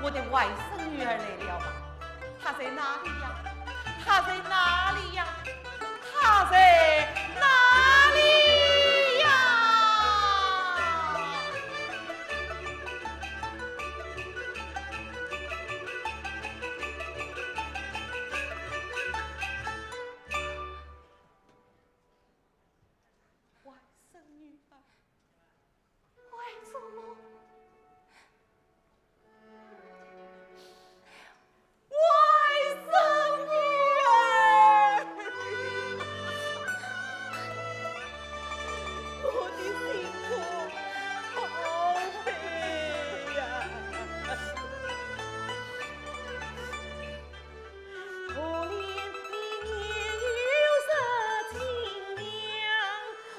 我的外甥女儿来了吗？她在哪里呀？她在哪里呀？她在哪里呀？外甥女儿，为什么？外甥女儿，我的心痛，好悲呀！可怜你年幼失亲娘，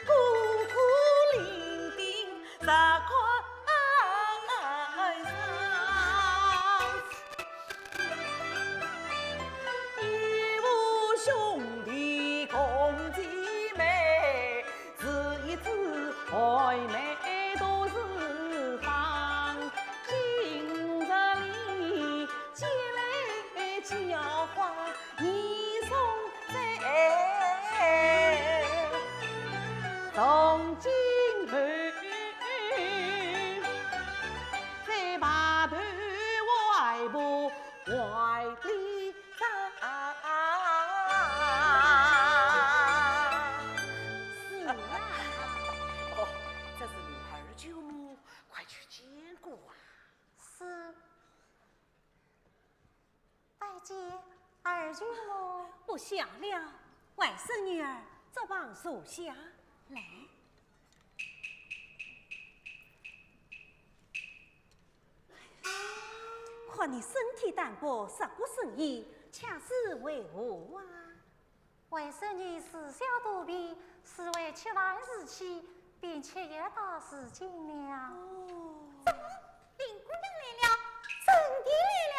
孤苦伶仃在块上。兄弟共姐妹，是一次暧昧都是放。今日里接来教化你送在，从今后再把头外婆怀里扎。这是你二舅母，快去见过啊！是，拜见二舅母。不想了，外甥女儿，这旁坐下来。看你身体单薄，十不胜衣，恰是为何啊？外甥女自小多病，是为起来日期，便切也到时间了。哦，怎么林姑娘来了，真的来了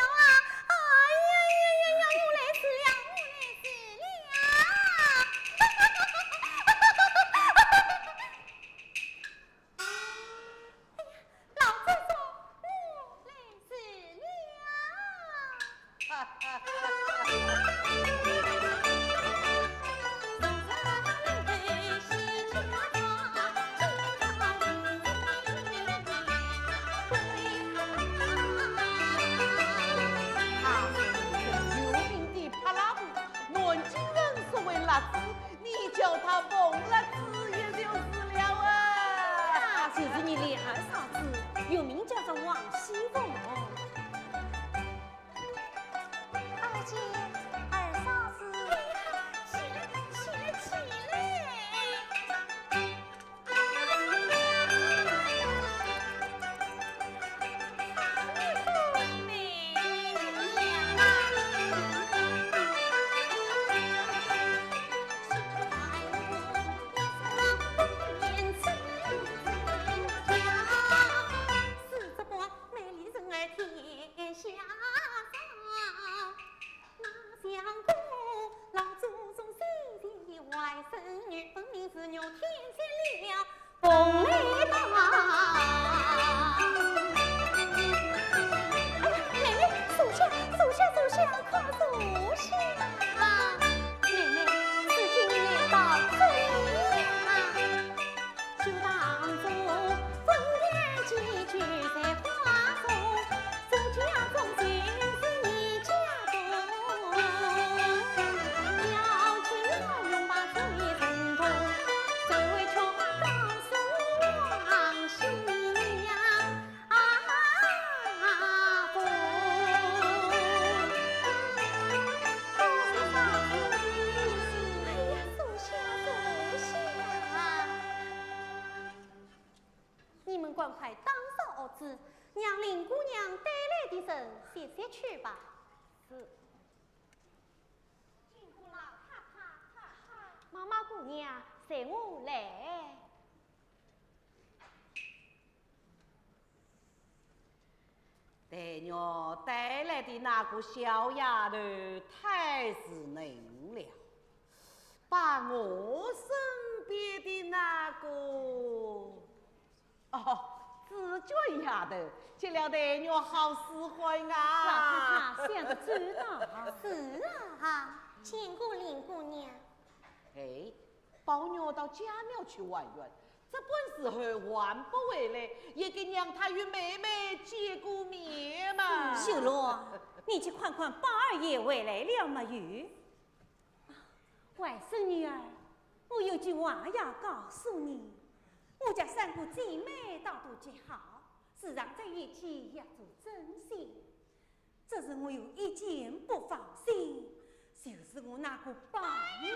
啊！哎呀呀呀呀！我来迟了，我来迟了。哎呀，老子说我来迟了。哈哈哈！你叫他蒙了字也就是了啊！就是你两嫂子，又名叫做王熙凤。二姐、二嫂子，起来，起来，起来！让林姑娘带来的人歇歇去吧。是。辛苦了，妈妈姑娘，随我来。爹娘带来的那个小丫头太是能了，把我身边的那个，哦，自觉下头，结了对娘好实惠老啊！太太想得周到。是啊，见过林姑娘。哎，宝娘到家庙去玩玩，这本时候还不回来，也给娘她与妹妹见过面嘛。秀罗，你去看看八二爷回来了没有？外甥女儿，我有句话要告诉你，我家三个姐妹大都极好，时常在一起也做真心。只是我有一件不放心，就是我那个宝女。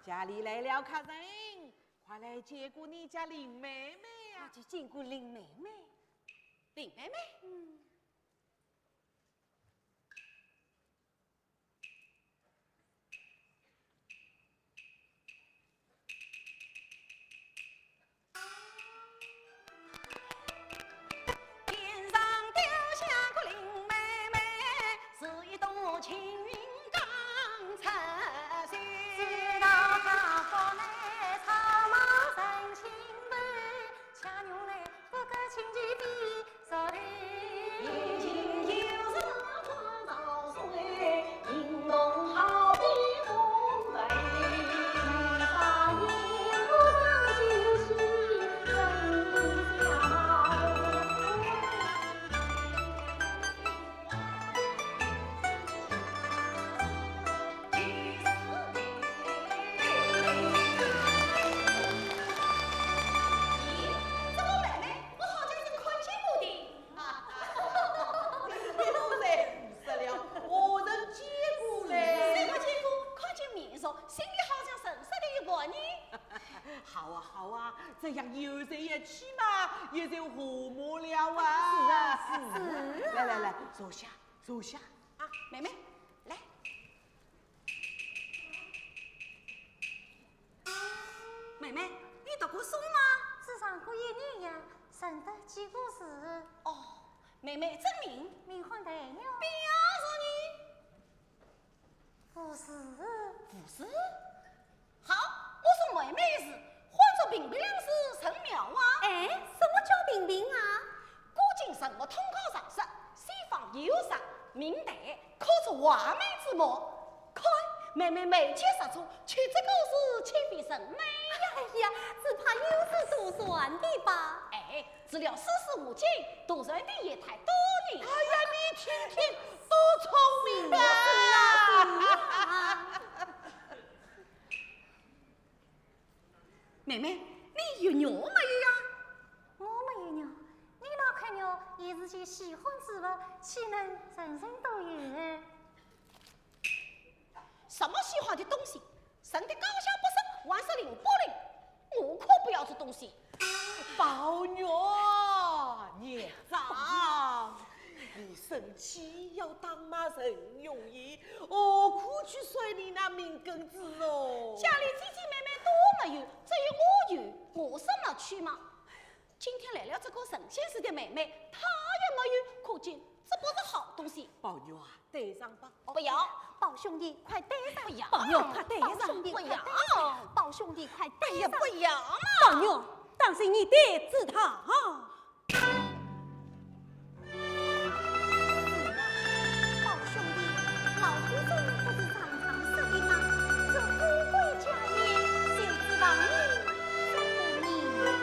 家里来了客人，快来接过你家林妹妹呀！去见过林妹妹。林妹妹，天上掉下个林妹妹，是一朵青云刚出现。知道她不来草莽人情味，恰用来不个亲戚比昨天。眼睛就是花早水，银龙好比红梅。眉发眼不上修息，真这样有在一起嘛，也就和睦了啊！是啊，来来来，坐下坐下啊，妹妹来。妹妹，你读过书吗？只上过一年呀，认得几个字。哦，妹妹真名名唤大娘，表不是。是你。好，我说妹妹是换作平平两是神妙啊。哎，什么叫平平啊？古今神物通考常识，西方有上明代可出完美之模。看妹妹眉切实出，却这个是岂非神美呀？哎呀，只怕有是杜撰的吧？哎，只了世事无尽，杜撰的也太多了。哎呀，你听听，多聪明啊！妹妹，你有娘没有呀？我没有娘，你那块娘也是件喜欢之物，岂能人人都有？什么喜欢的东西？神的高下不胜，万事灵不灵，我可不要这东西。宝娘，孽障，你生气要当骂人容易，何苦去甩你那命根子哦？家里姐姐妹妹都没有，只有我有，我生了去嘛。今天来了这个神仙似的妹妹，她也没有，可见这不是好东西。宝娘啊，带上吧。不要，宝兄弟，快带上！不要，宝娘快带上兄弟，快不要带上！宝兄弟，快带上！不要嘛！宝娘，当心你爹治他。宝兄弟，老祖宗不是常常说的吗？这富贵家业，休指望你，不你自你。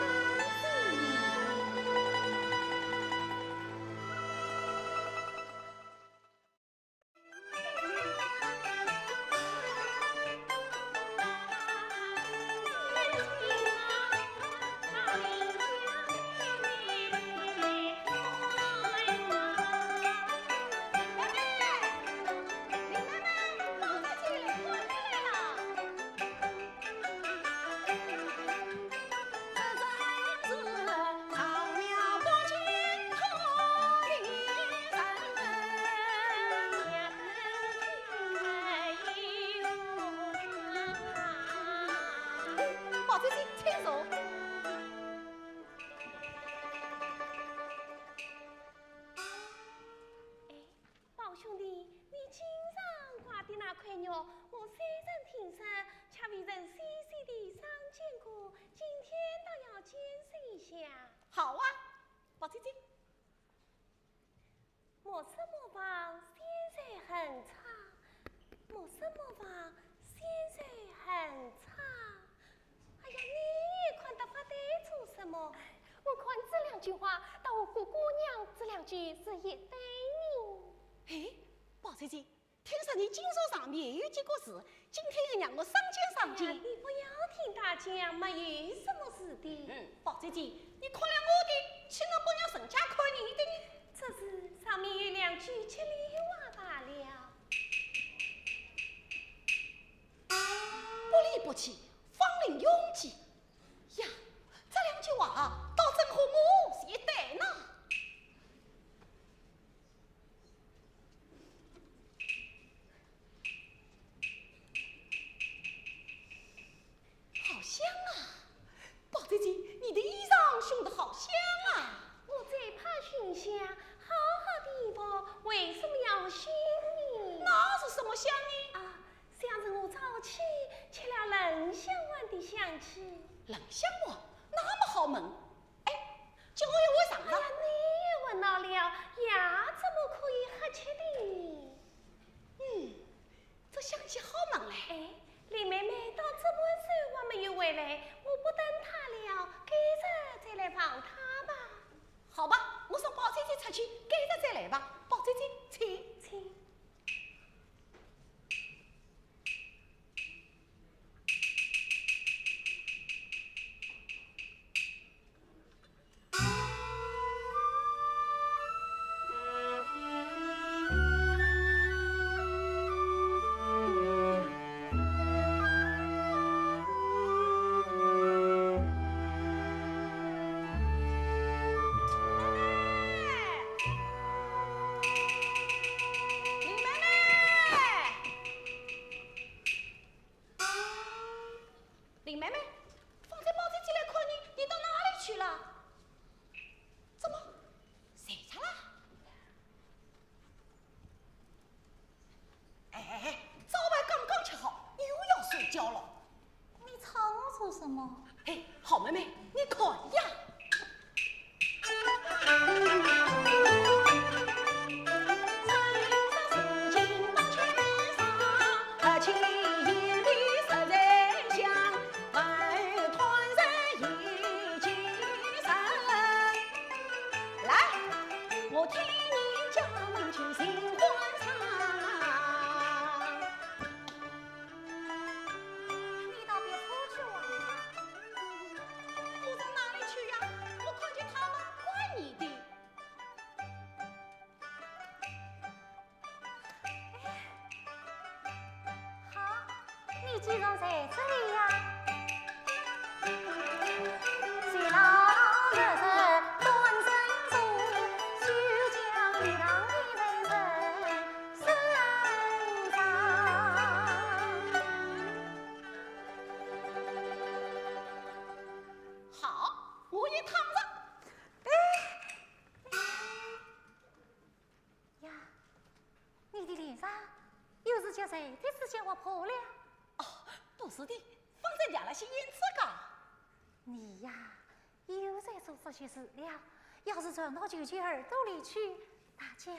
下。好啊，宝姐姐。莫什么房现在很差，莫什么房现在很差。哎呀，你也看得发呆做什么？我看这两句话，到我姑姑娘这两句是一对呢。哎，宝姐姐，听说你经书上面有几个字，今天要让我上京上京。你不要听他讲，没有什么事的。宝姐姐，你看了我的，岂能不让人家看你的呢？这是上面有两句吉利话罢了。不离不弃，方令永继。呀，这两句话倒真和我是一对呢。好香啊！宝姐姐，你的衣裳熏得好香啊！我在怕熏香，好好的衣服为什么要熏呢？那是什么香呢？啊，想着我早起吃了冷香丸的香气。冷香丸那么好闻，哎，今后要我上上。哎呀，你也闻到了，呀，怎么可以喝吃的？这香气好闻嘞。哎，李妹妹到这么晚还没有回来，我不等她了，赶着再来访她吧。好吧，我送宝姐姐出去，赶着再来吧。宝姐姐，请。请。林妹妹，方才宝姐姐来看你，你到哪里去了？怎么睡着了？哎，早饭刚刚吃好，又要睡觉了。你吵我做什么？哎，好妹妹，你看呀。你既然在这里呀，谁老人端身中，就将你当的人生身上。好，我也躺着。呀，你的脸上又是叫谁的指甲划破了？不是的，方才压了些烟刺噶。你呀，又在做这些事了。要是传到舅舅耳朵里去，大家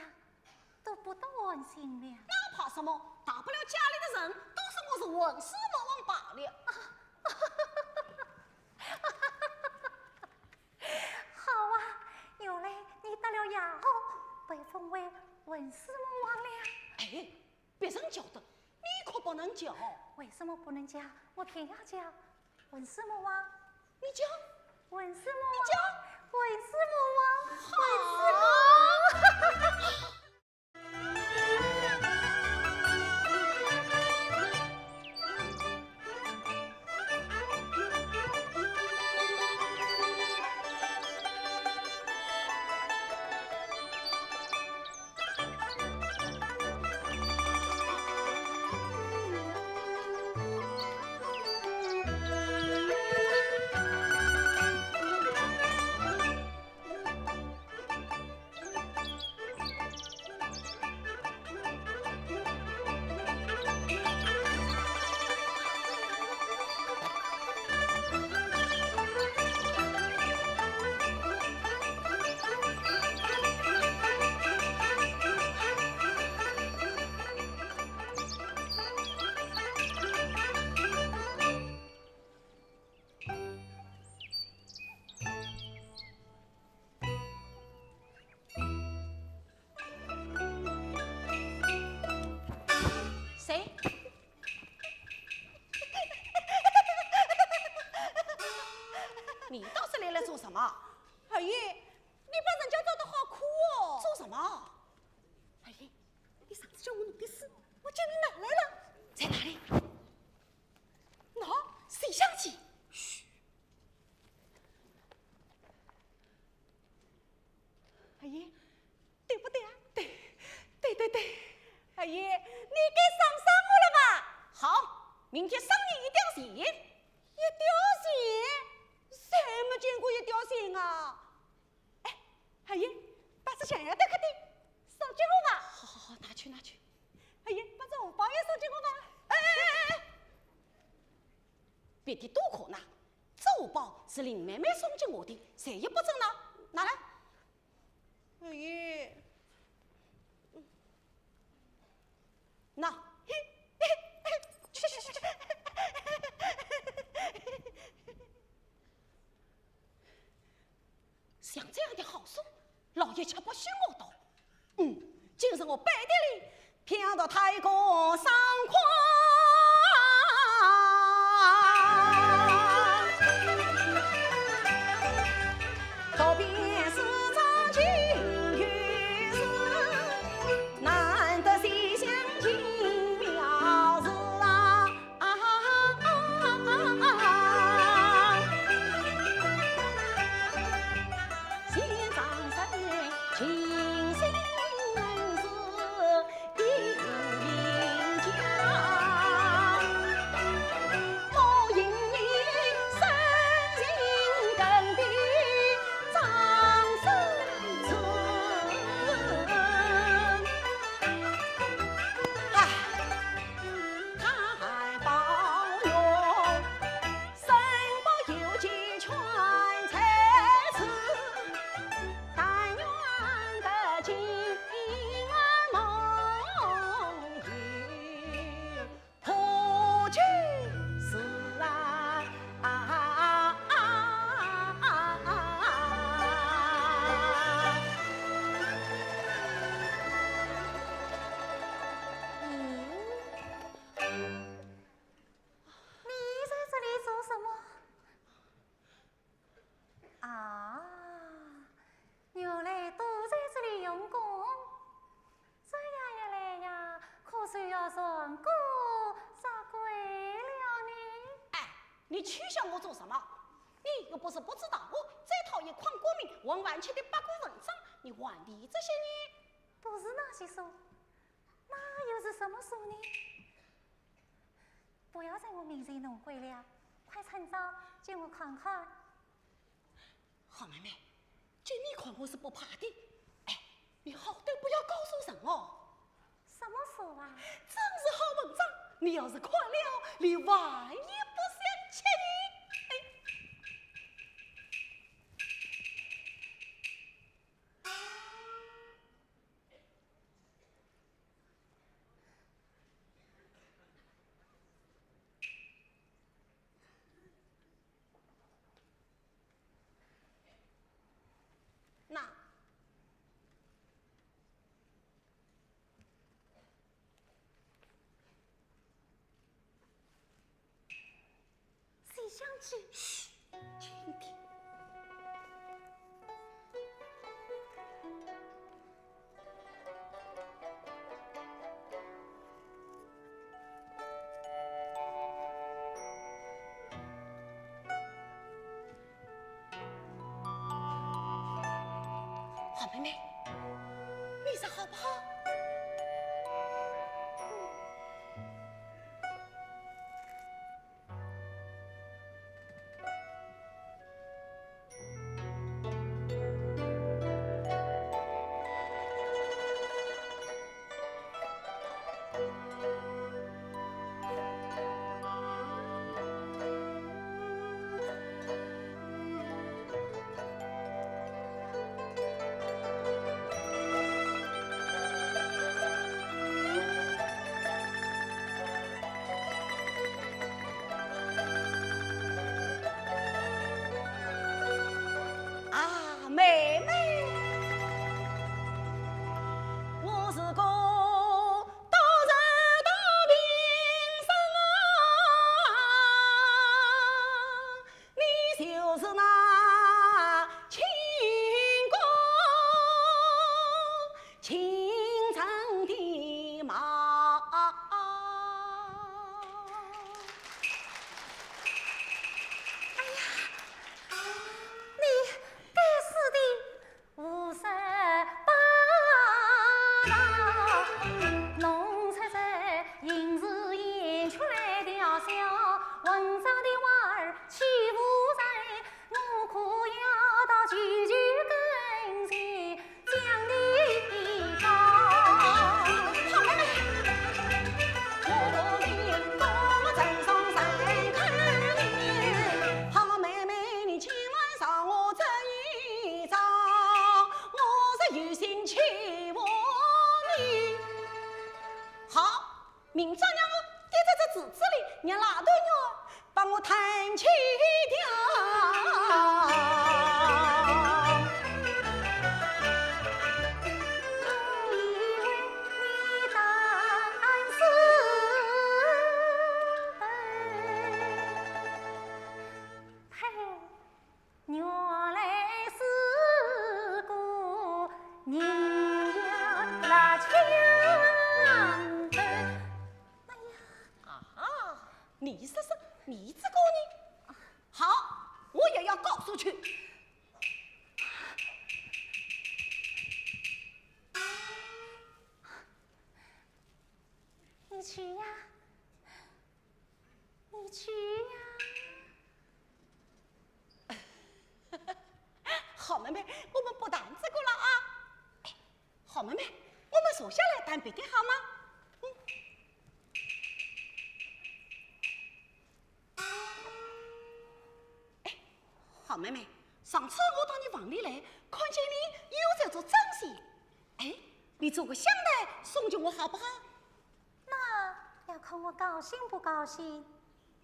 都不担心了。那怕什么？大不了家里的人都说我是文师魔王罢了。好啊，原来你得了雅后，被封为文师魔王了。哎，别人叫的，你可不能叫。为什么不能叫？我偏要叫文师魔王。你叫文师魔王。你叫文师魔王。文师魔王。你倒是来做什么？二爷，你把人家做得好苦哦。做什么？二爷，你上次叫我弄的诗，我叫你拿来了，在哪里？喏，谁想起？嘘。二爷，对不对啊？对。二爷，你该赏我了吧？好，明天赏你一条线。一条线？谁没见过一条线啊？哎，二爷，把这想要的快点送给我吧。好，拿去。二爷，把这红包也送给我吧。哎，别的多可拿，这红包是林妹妹送给我的，谁也不准拿，拿来。二爷，拿，去。像这样的好事，老爷却不许我到。今日我背地里骗到太公上夸。头边是张金玉是，难得谁相亲妙事啊！先长身情深是应家，莫因你深情更的张生子。唉，太保佑，生不有几全才是。但愿得今晚梦里破军事啊！你在这里做什么？啊，原来都在这里用功。这样一来呀，可算要算过杀鬼了呢。哎，你取笑我做什么？你又不是不知道，这套一款国民文玩圈的八股文章，你玩的这些年，都是哪些书？那又是什么书呢？不要在我面前弄鬼了，快趁早借我看看。好妹妹，见你看我是不怕的。哎，你好歹不要告诉人哦。什么书啊？真是好文章，你要是看了，你万也不想吃你。哎。那谁想起？嘘，轻点。好妹妹，你是好不好？我弹起调。你说说，你这个呢？好，我也要告诉去。你去呀，你去呀。好妹妹，我们不谈这个了啊！哎，好妹妹，我们坐下来谈别的好吗？好妹妹，上次我到你房里来，看见你又在做东西，哎，你做个香袋送给我好不好？那要看我高兴不高兴。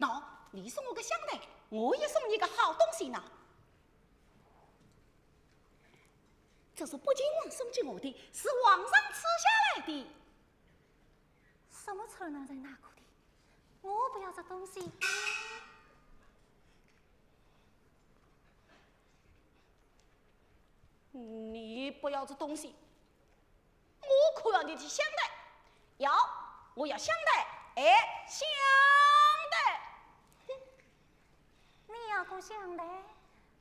喏，你送我个香袋，我也送你个好东西呢。这是北京王送给我的，是皇上赐下来的。什么丑男人拿过的？我不要这东西。你不要这东西，我可要你的香袋，我要香袋，哎，香袋。你要个香袋，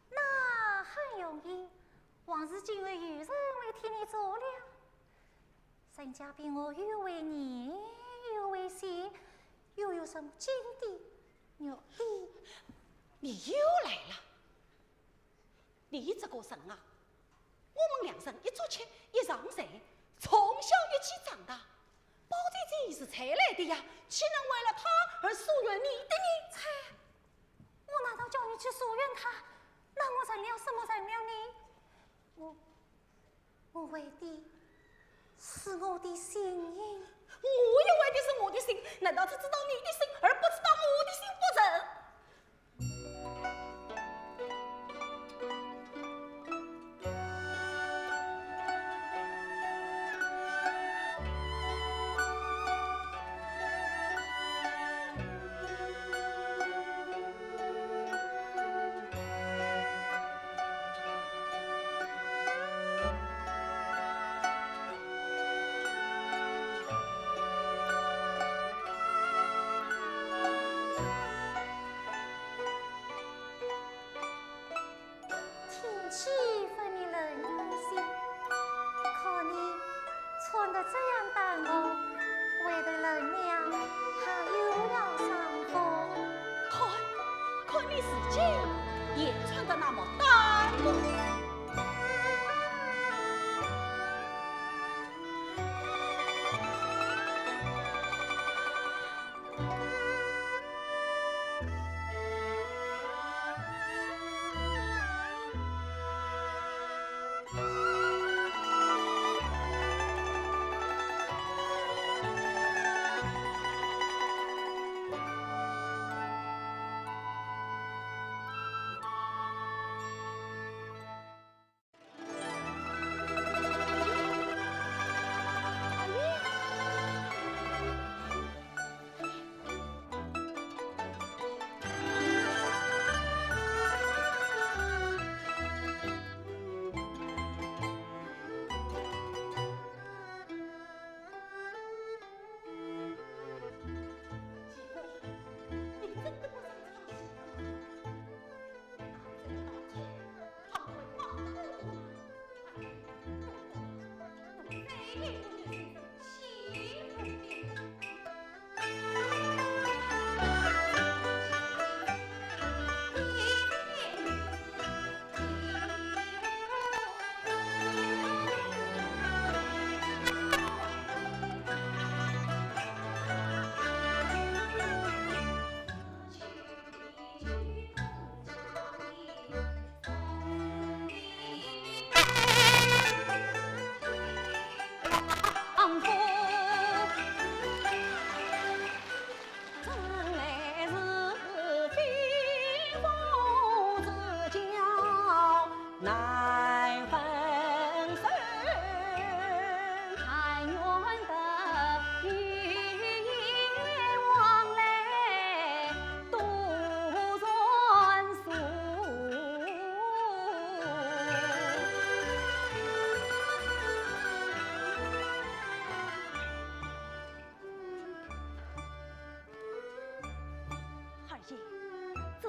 那很容易。王是今为愚人为替你做了，人家比我又为年又为闲，又有什么金的牛的？你又来了，你这个人啊！我们两人一做亲一上谁，从小一起长大，包姐姐也是才来的呀，岂能为了他而疏远你的呢？才，我难道叫你去疏远他？那我成了什么人了呢？我为的是我的心意。我也为的是我的心，难道只知道你的心，而不知道我的心不成？气分明人用心，可你穿得这样淡薄，为的人娘还又要上风。看你自己也穿得那么淡薄。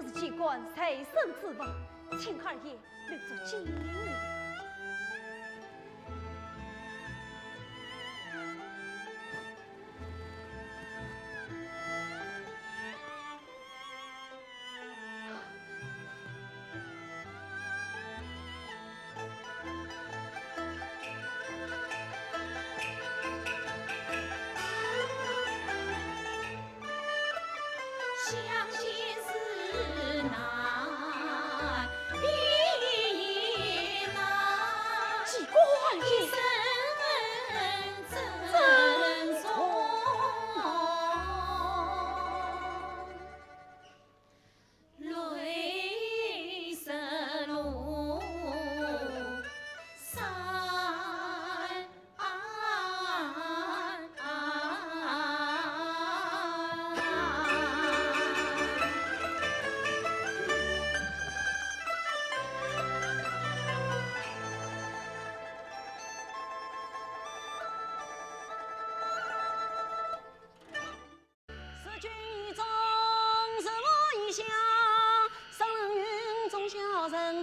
是机关随身之物，请二爷留作纪念。相见是难，必难。机关一生珍重，泪湿路山。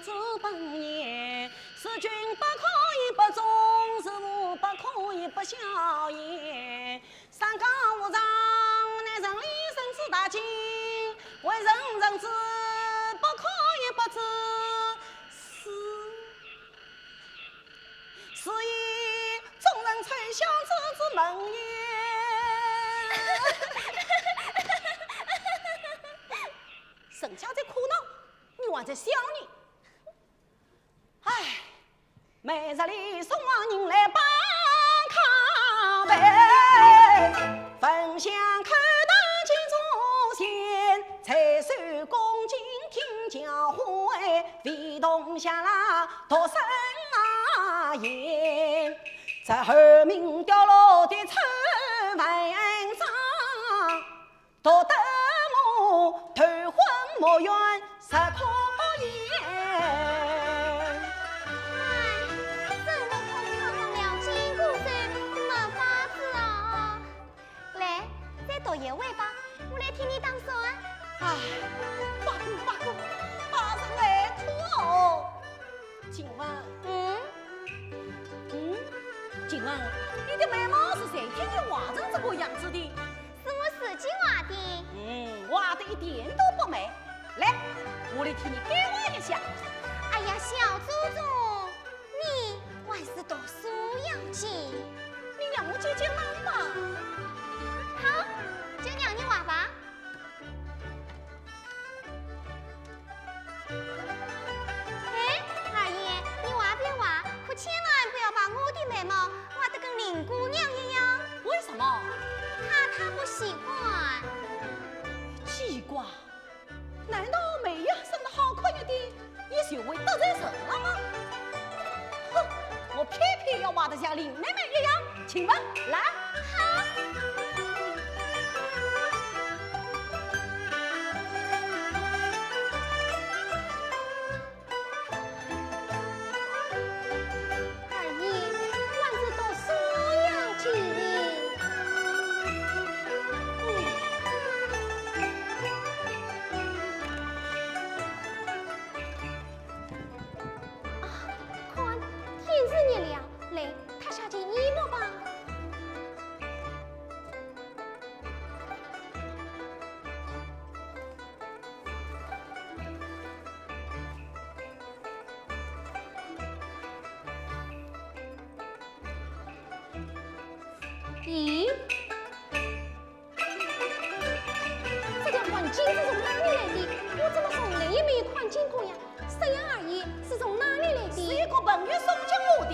做本业，是君不可以不忠，是我不可以不孝也。三纲五常，乃人理生之大经，为人人之，不可以不知。是以众人垂孝子之门也。沈家在哭闹，你还在笑你？唉，每日里送往人来帮靠背，分享口当见祖先，采收恭敬听教诲，为同下拉读生啊言，这后面掉落的丑文章，读得我头昏目眩，实可言。多爷尾巴，我来替你打手啊！唉，八哥，马上来哭哦！请问，请问你的眉毛是谁替你画成这个样子的？是我自己画的。画的一点都不美。来，我来替你改画一下。哎呀，小祖宗，你还是读书要紧。你让我姐姐忙吧。好。就让你画吧。哎，二爷，你画别画，可千万不要把我的眉毛画得跟林姑娘一样。为什么？她不喜欢。奇怪，难道眉呀生得好看一点，也就会得罪人了吗？哼，我偏要画得像林妹妹一样。请问，来。好。咦，这条黄金是从哪里来的？我怎么从来也没有看见过呀？沈阳二爷是从哪里来的？是一个朋友送给我的。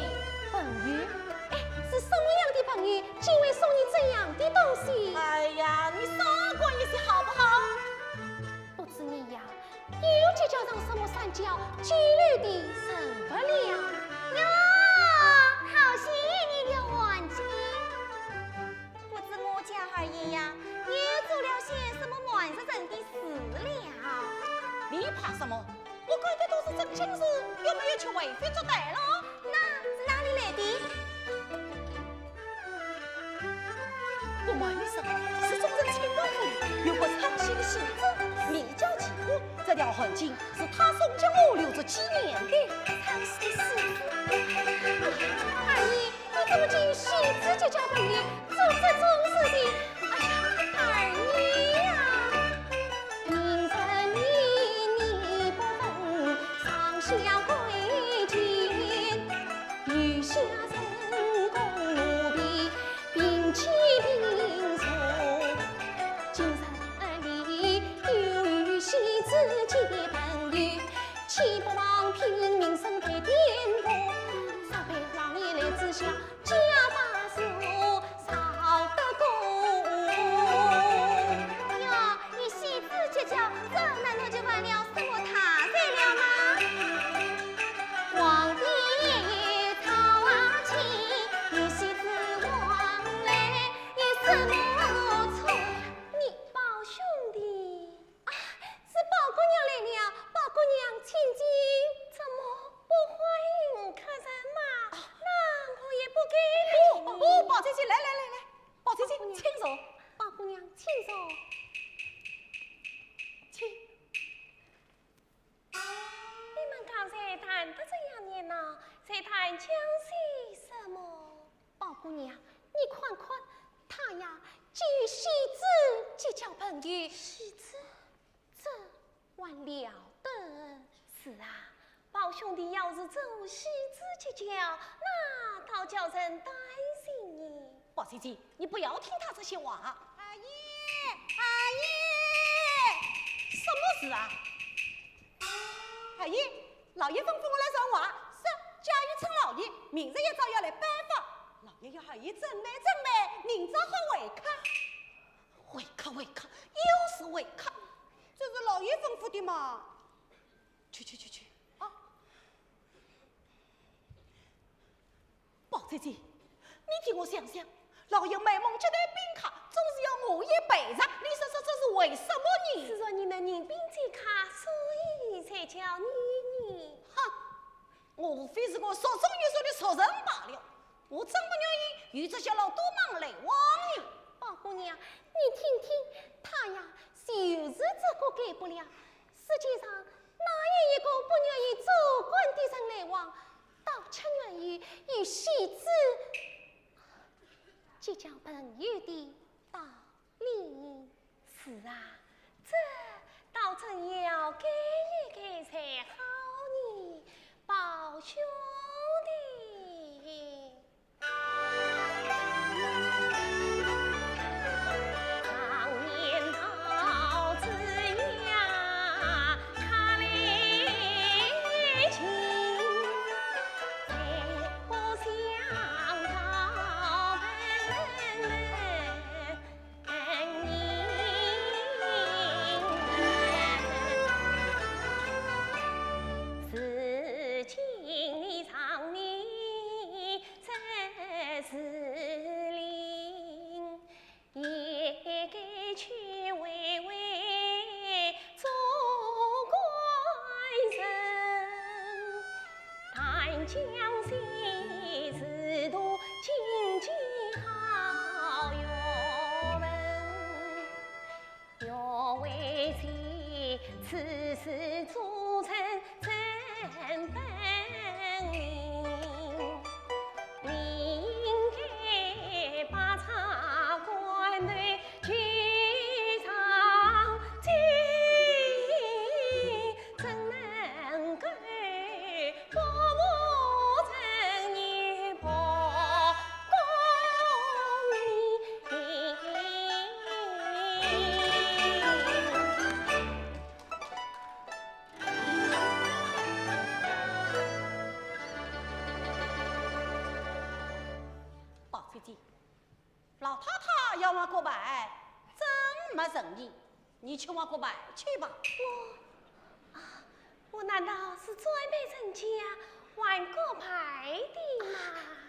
朋友？哎，是什么样的朋友，竟会送你这样的东西？哎呀，你少管一些好不好？不知你呀，又计较上什么三角纪律的成不了哟。好些你的黄金。二爷呀，又做了些什么瞒着人的事了？你怕什么？我干的都是真情事，又没有去为非作歹了。那是哪里来的？我问一声，是众人请我府有个唱戏的戏子，名叫几何，这这条痕迹是他送给我留着纪念的。藏西媳妇，二姨，你怎么竟喜自己交朋友做这种事情？哎呀，二姨呀，明晨你不问，上下归见，余下成功奴婢，并起并从。今日里有喜自己朋友，岂不枉拼命生态颠簸？少被王爷来知晓，家把事少得功。哟，你喜字结交，这难道就完了生我他在了吗？皇帝爷爷操啊气，你喜字往来有什么错？你宝兄弟啊，是宝姑娘来了，宝姑娘请进，怎么不欢迎客人嘛？那我也不给你。宝姐姐，来，宝姐姐，请坐。宝姑娘，请坐。请。你们刚才谈得这样热闹，在谈江西什么？宝姑娘，你看看，他呀，既喜子结交朋友，喜子，这还了得？是啊，宝兄弟要是真无喜子结交，那倒叫人担心你。宝姐姐，你不要听他这些话。阿姨，什么事啊？阿姨，老爷吩咐我来传话，说假如称老爷，明日一早要来拜访。老爷要阿姨准备，明早好会客。会客，又是会客，这是老爷吩咐的嘛。去。啊！宝姐姐，你替我想想，老爷买梦接待宾客，总是要我也备着。你说这是为什么呢？是说你能人品最卡，所以才叫你。哼，我无非是个说中有说的俗人罢了。我真不愿意与这些老多忙来往你。宝姑娘，你听听，他呀，就是这个改不了。世界上哪有一个不愿意做官的人来往，倒却愿意与戏子结交朋友的道理。是啊，这倒真要改一改才好呢，宝兄弟。常言道，子呀，他来亲，才不想到是今常你真是灵，也该去为做官人，但江西制度经济好有闻，要为其此事做成真本领，你应该把茶馆内举上进，怎能够把我成也不宝姐姐，老太太要我过拜，真没诚意。你去我过拜去吧。我难道是专备人家换个牌的吗？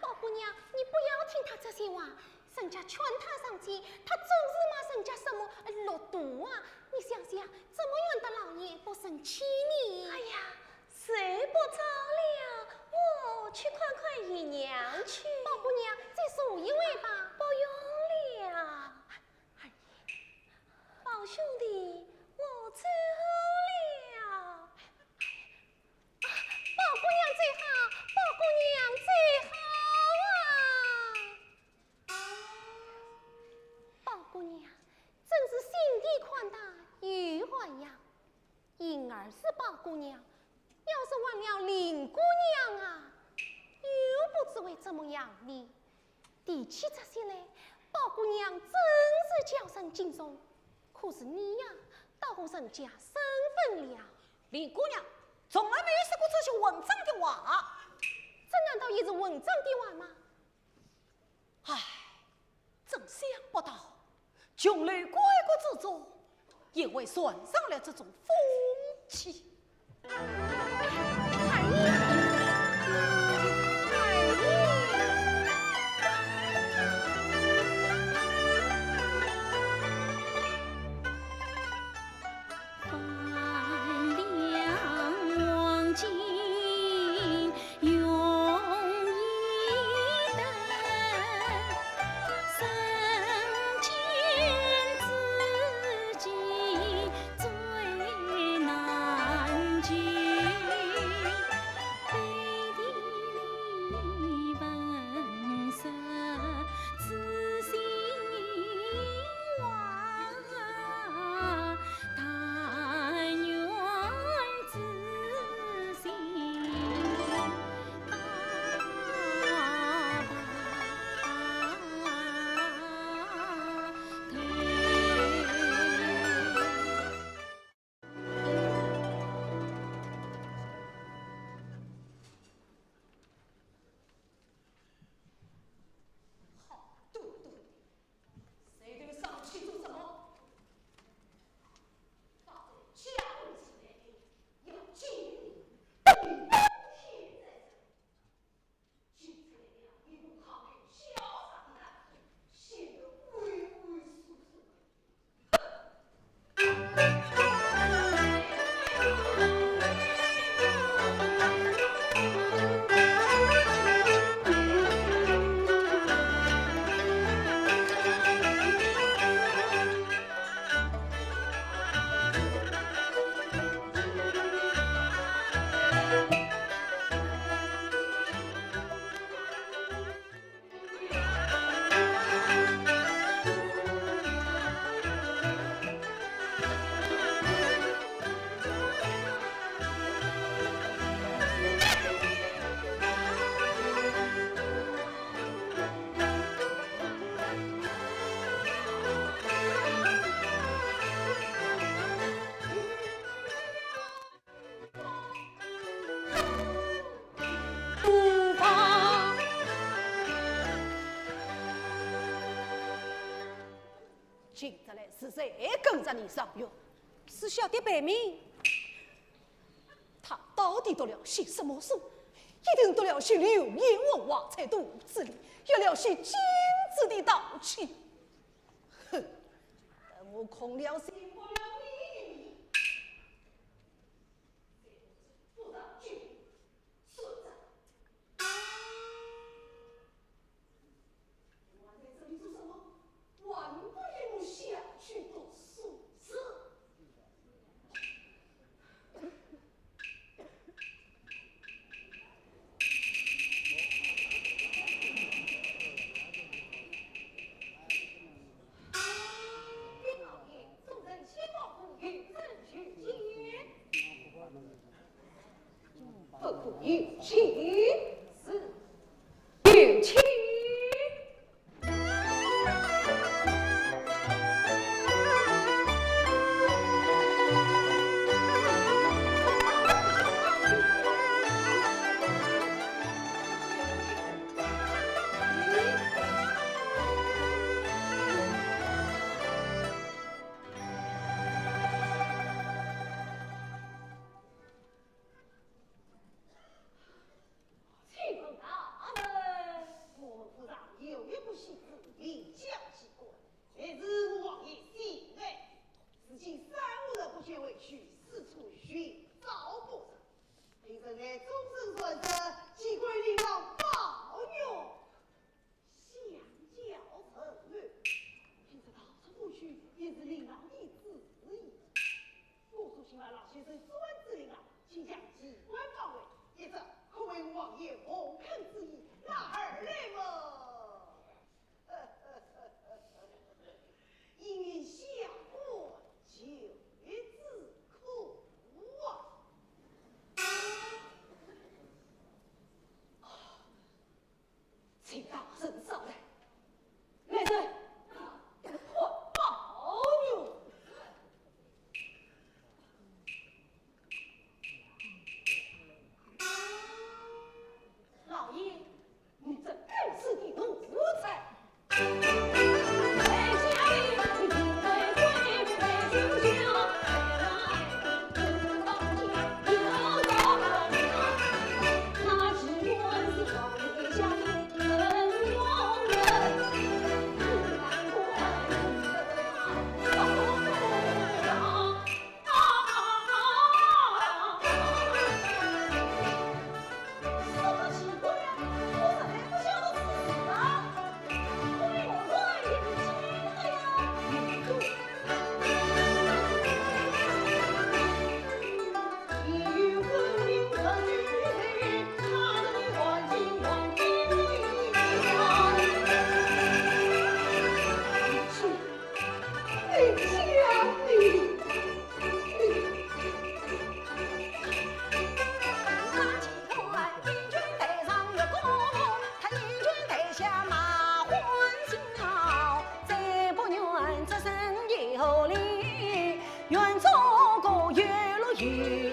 宝姑娘，你不要听他这些话，人家劝他上去，他总是骂人家什么落毒啊！你想想，怎么样的老爷不生气呢？哎呀，睡不着了，我去看看姨娘去。宝姑娘，再数一位吧。不用了。宝兄弟，我走了。婴儿是宝姑娘，要是问了林姑娘啊，又不知为怎么样呢？提起这些来，宝姑娘真是叫声敬重。可是你呀，到乎人家身份了。林姑娘从来没有说过这些文章的话，这难道也是文章的话吗？唉，真想不到，穷来国国之中，也会算上了这种风气。今日来是谁跟着你上药？是小的白明。他到底读了些什么书？一定读了些流言文化才肚子里有了些金子的道气。哼，等我空了心不了你一命，不让君顺着。我在这里做什么？万不允许下去读书是。有情是有情。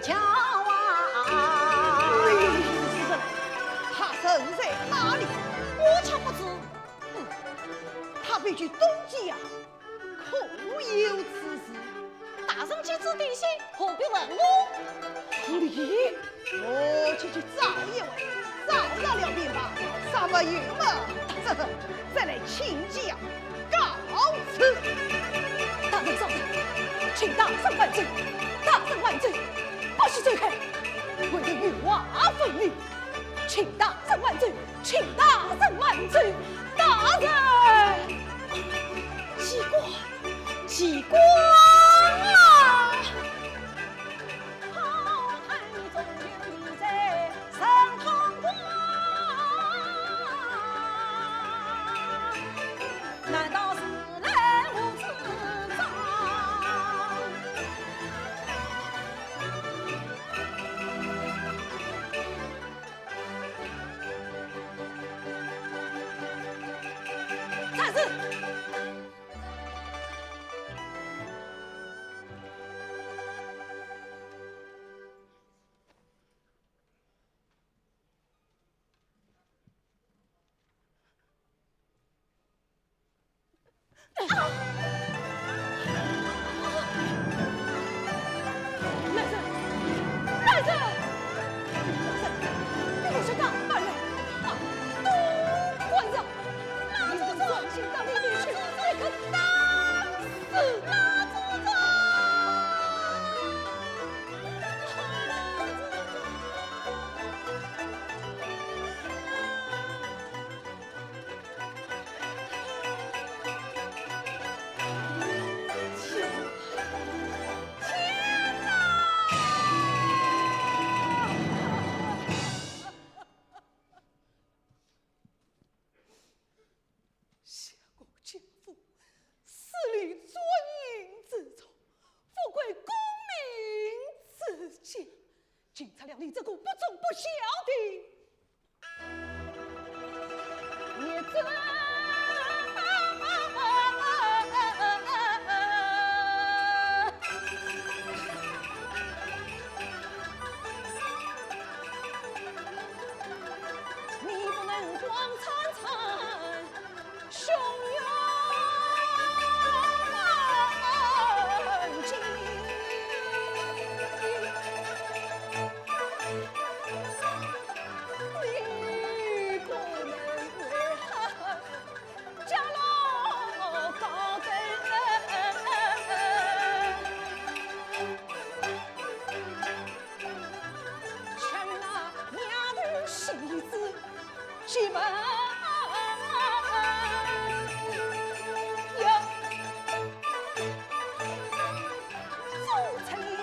瞧啊！他身在哪里？我却不知。他必去东极啊，可有此事？大圣去指定心，何必问我？你，我去找一位，找到了便罢。什么有么？再来请教告辞。大人稍等，请大圣万岁！大圣万岁！不许罪开！为了与娃分离，请大圣万岁！请大圣万岁！大人，奇怪，奇怪啊！好汉总有你在上堂光，难道是人无此章？暂时。下过奸夫，死里尊营之仇，富贵功名之家，警察两你这个不忠不孝的，也真。你不能光灿灿，雄远进。你不能为汉家老高登，却与那丫头戏子结伴又做成了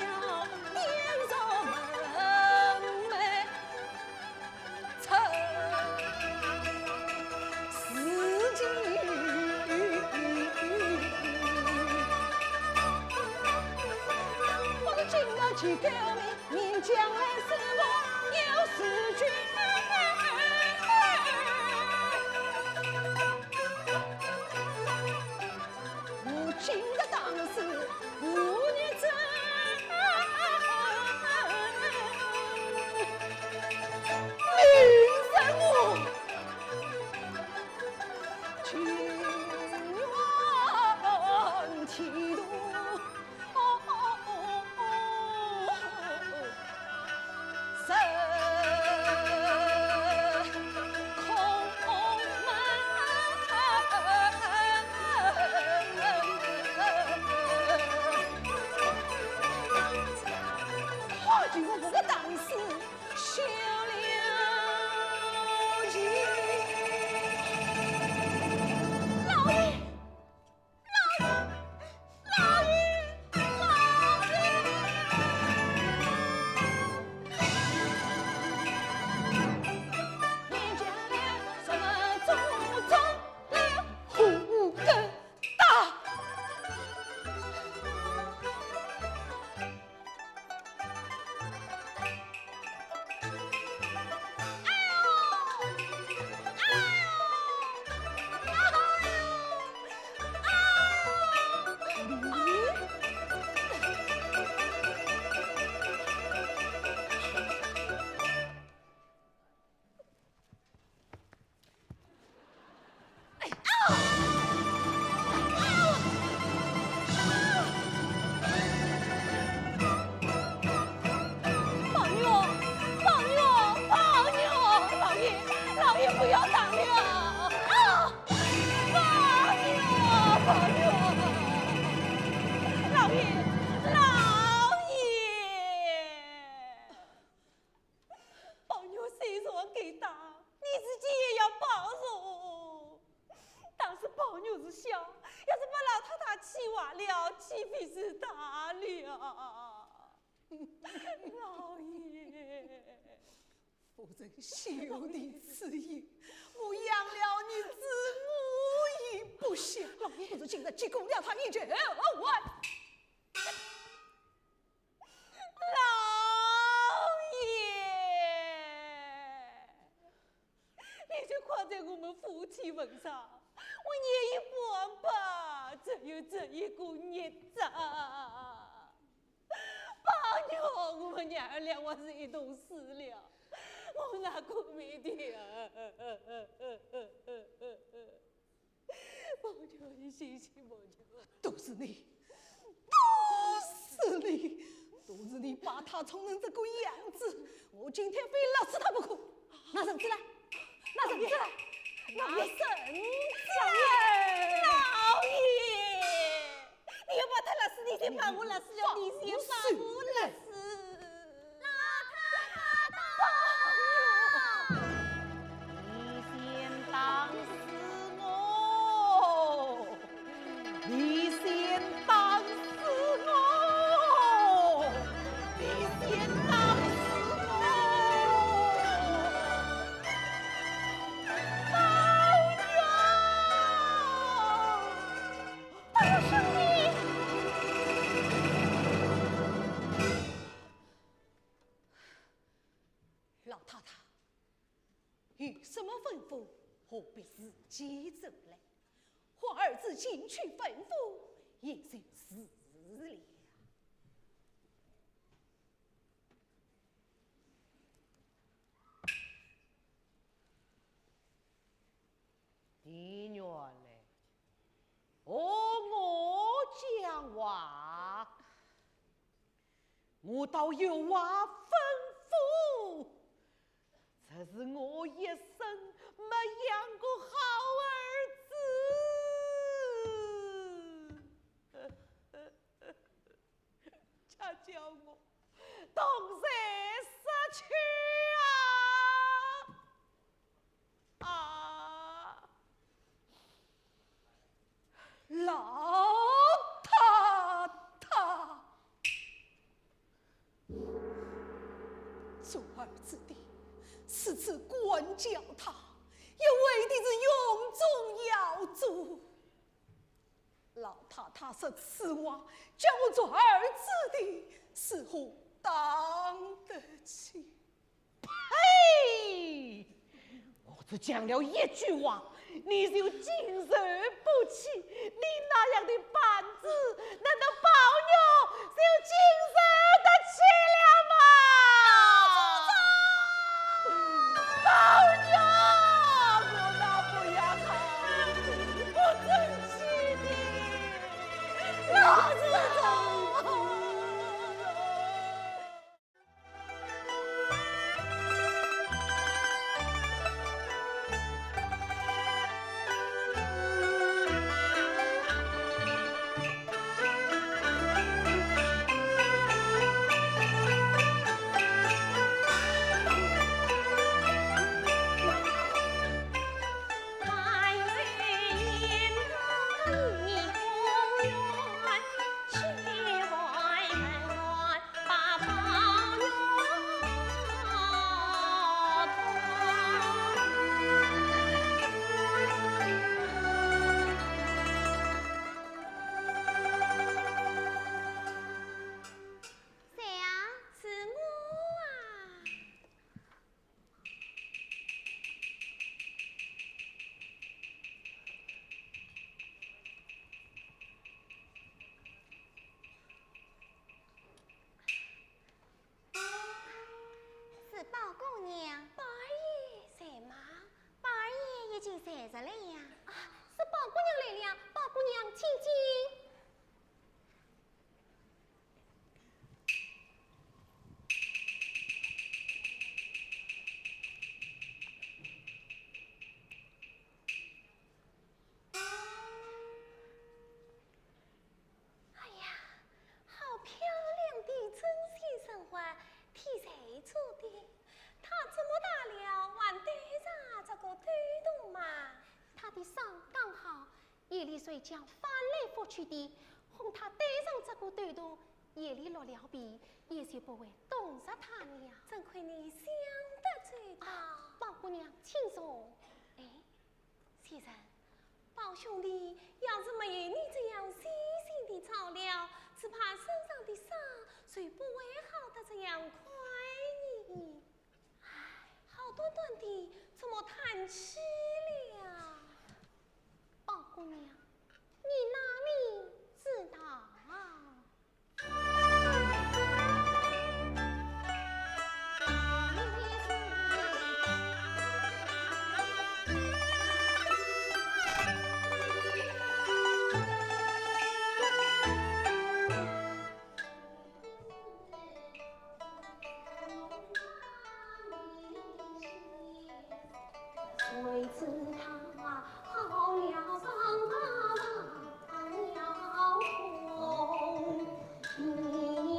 颠入门楣，曾司机。我是今日去救命，你将来是我有失去。如今的当时无女子，命生我情愿剃度。我当时休了情，老爷，老爷，老爷，你将了什么祖宗了胡根大？老爷，夫人休你此言，我养了你子，无一不孝。老爷，不如今日鞠躬了他一绝。我老爷，你就挂在我们夫妻份上，我念一半吧，只有这一个孽障。爸娘，我们娘儿俩我是一同死了，我哪顾没的啊？爸娘，你信信爸娘，都是你，都是你把他宠成这个样子，我今天非勒死他不可。拿绳子来，拿绳子来，拿绳子来，老爷，你要把他勒死，你先把我勒死了，你先把我勒死。你先当死我，你先当死我，你先当死我，哎呀，兄弟！老太太有什么吩咐，何必自己走来？我儿子进去吩咐，也就是了。弟女儿嘞，我讲话，我倒有话吩咐。这是我一生没养过好儿子，恰叫我东山失去啊！老太太，做儿子的此次管教他，也为的是永中要主。老太太说此话，叫我做儿子的，似乎当得起。呸！我只讲了一句话，你就经受不起，你那样的板子，难道宝牛就经受得起了吗？宝牛，我那不要好，不争气的，老子走。夜里睡觉翻来覆去的，哄他带上这个短途，夜里落了笔，也许不会冻杀他娘。真亏你想得最大。宝姑娘，请坐。哎，先生，宝兄弟要是没有你这样细心的照料，只怕身上的伤虽不会好得这样快呢。唉，好端端的怎么叹气了？宝姑娘，你哪里知道啊？谁知他好了伤疤了红，你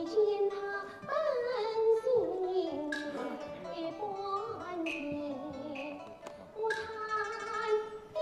见他本性也关天，我叹的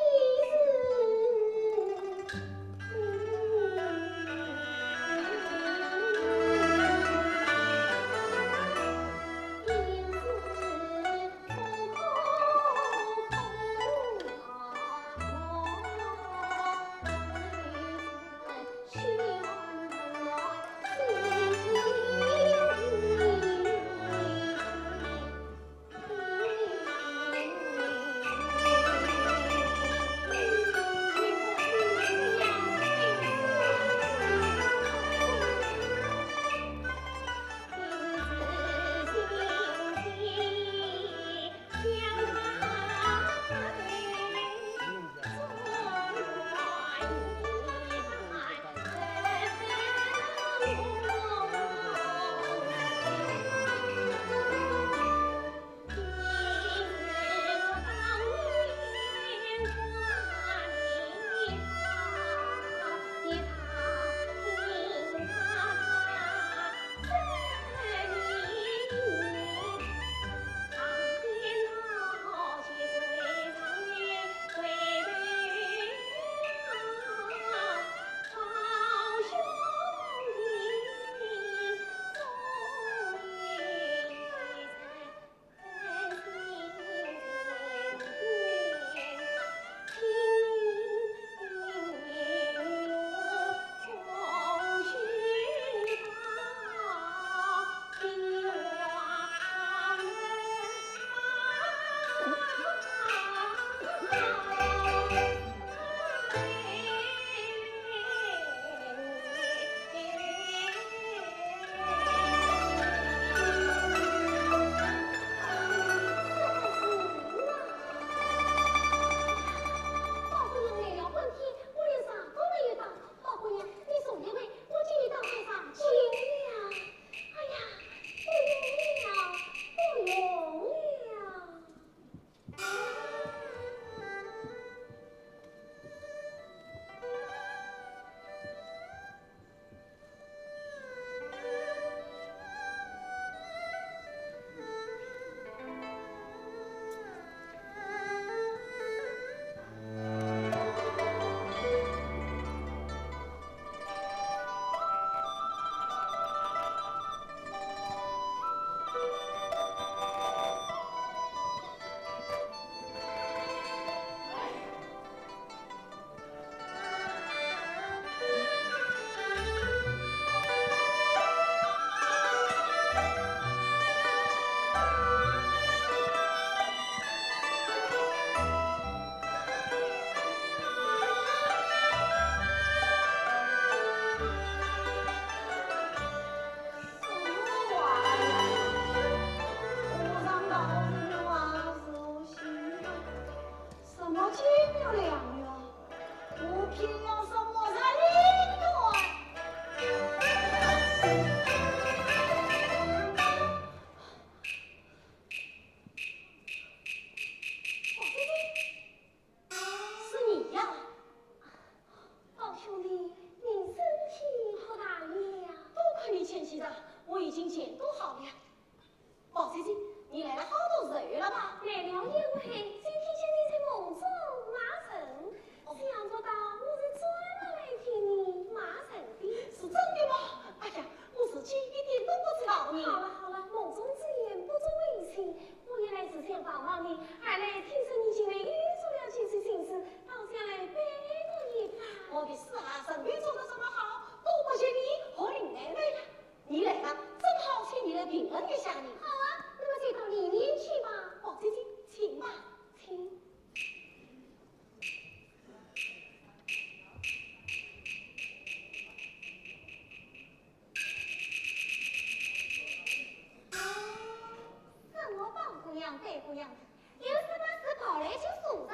样对不样的，有事把事跑来就数着，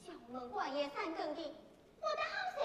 叫我们官爷三更的，我的好谁？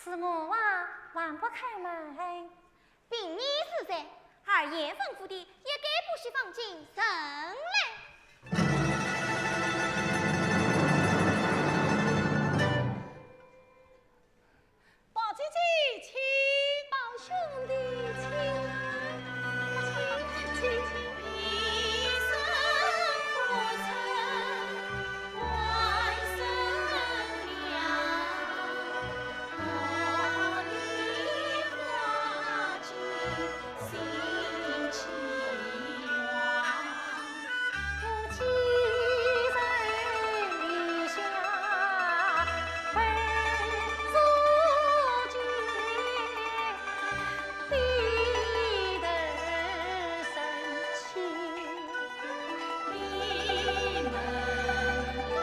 是我还不开门。并你是谁？二爷吩咐的，也该不许放进城来。宝姐姐，请宝兄弟，请来，请。一生浮沉，万生凉。茉莉花尽心期望。夫妻人离下悲诉尽，低头生气。闭门高。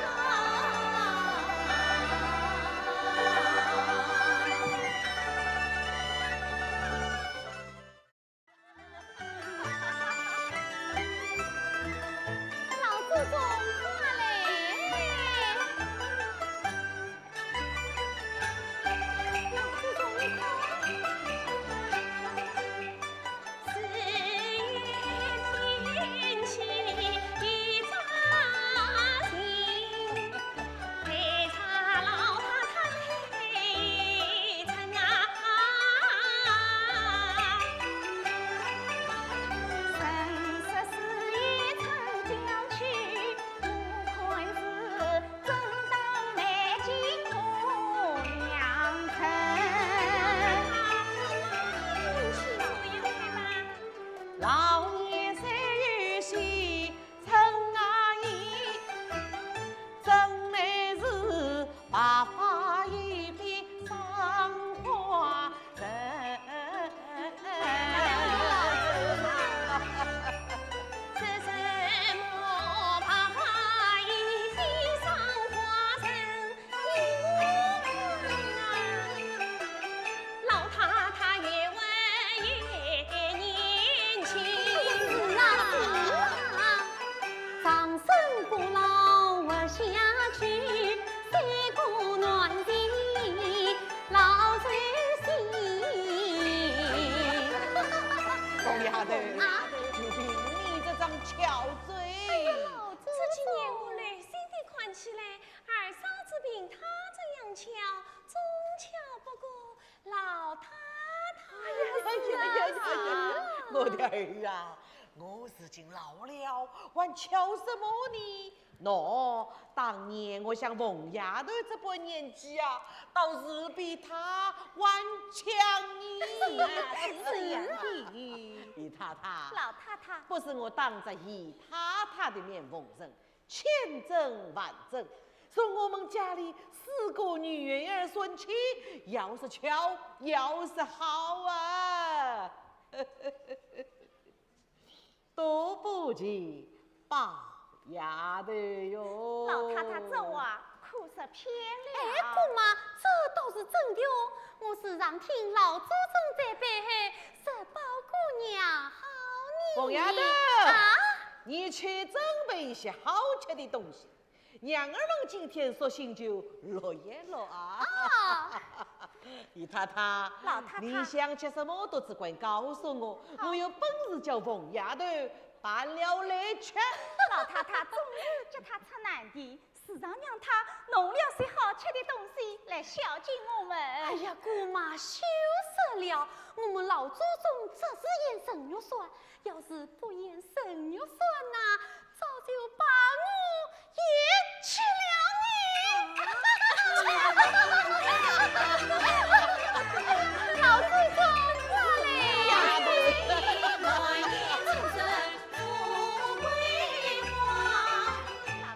老祖宗快来！老祖宗快！四月天气一扎心，陪茶老太太陪衬啊。生死事也曾将去，不愧是正当美景多良辰。老年谁有喜称阿姨，真乃是白发一片赏花人。是什么白发一片赏花人？老太太也问也年轻。长生不老活下去，三顾暖地老在心。凤丫头，就凭你这张巧嘴，这几年我来心地宽起来，二嫂子凭她这样巧，终巧不过老太太。我的儿啊，我如今老了，还巧什么呢？喏，当年我像凤丫头这般年纪啊，倒是比她还强你。是呀姨太太，老太太，不是我当着姨太太的面奉承，千真万真。说我们家里4个女儿孙妻，要是巧，要是好啊，都不及宝丫头哟。老太太这话可是偏了。哎，姑妈，这倒是真的哦。我时常听老祖宗在背后说宝姑娘好凤丫头啊，你去准备一些好吃的东西，娘儿们今天索性就乐一乐啊。姨太太，老太太你想吃什么都只管告诉我，我有本事叫冯丫头办了来吃。老太太总是叫他出难题，时常让他弄了些好吃的东西来孝敬我们。哎呀，姑妈羞死了！我们老祖宗只是言生肉算，要是不言生肉算呐，早就把我也吃了你。老祖宗过来呀！来年出生富贵花，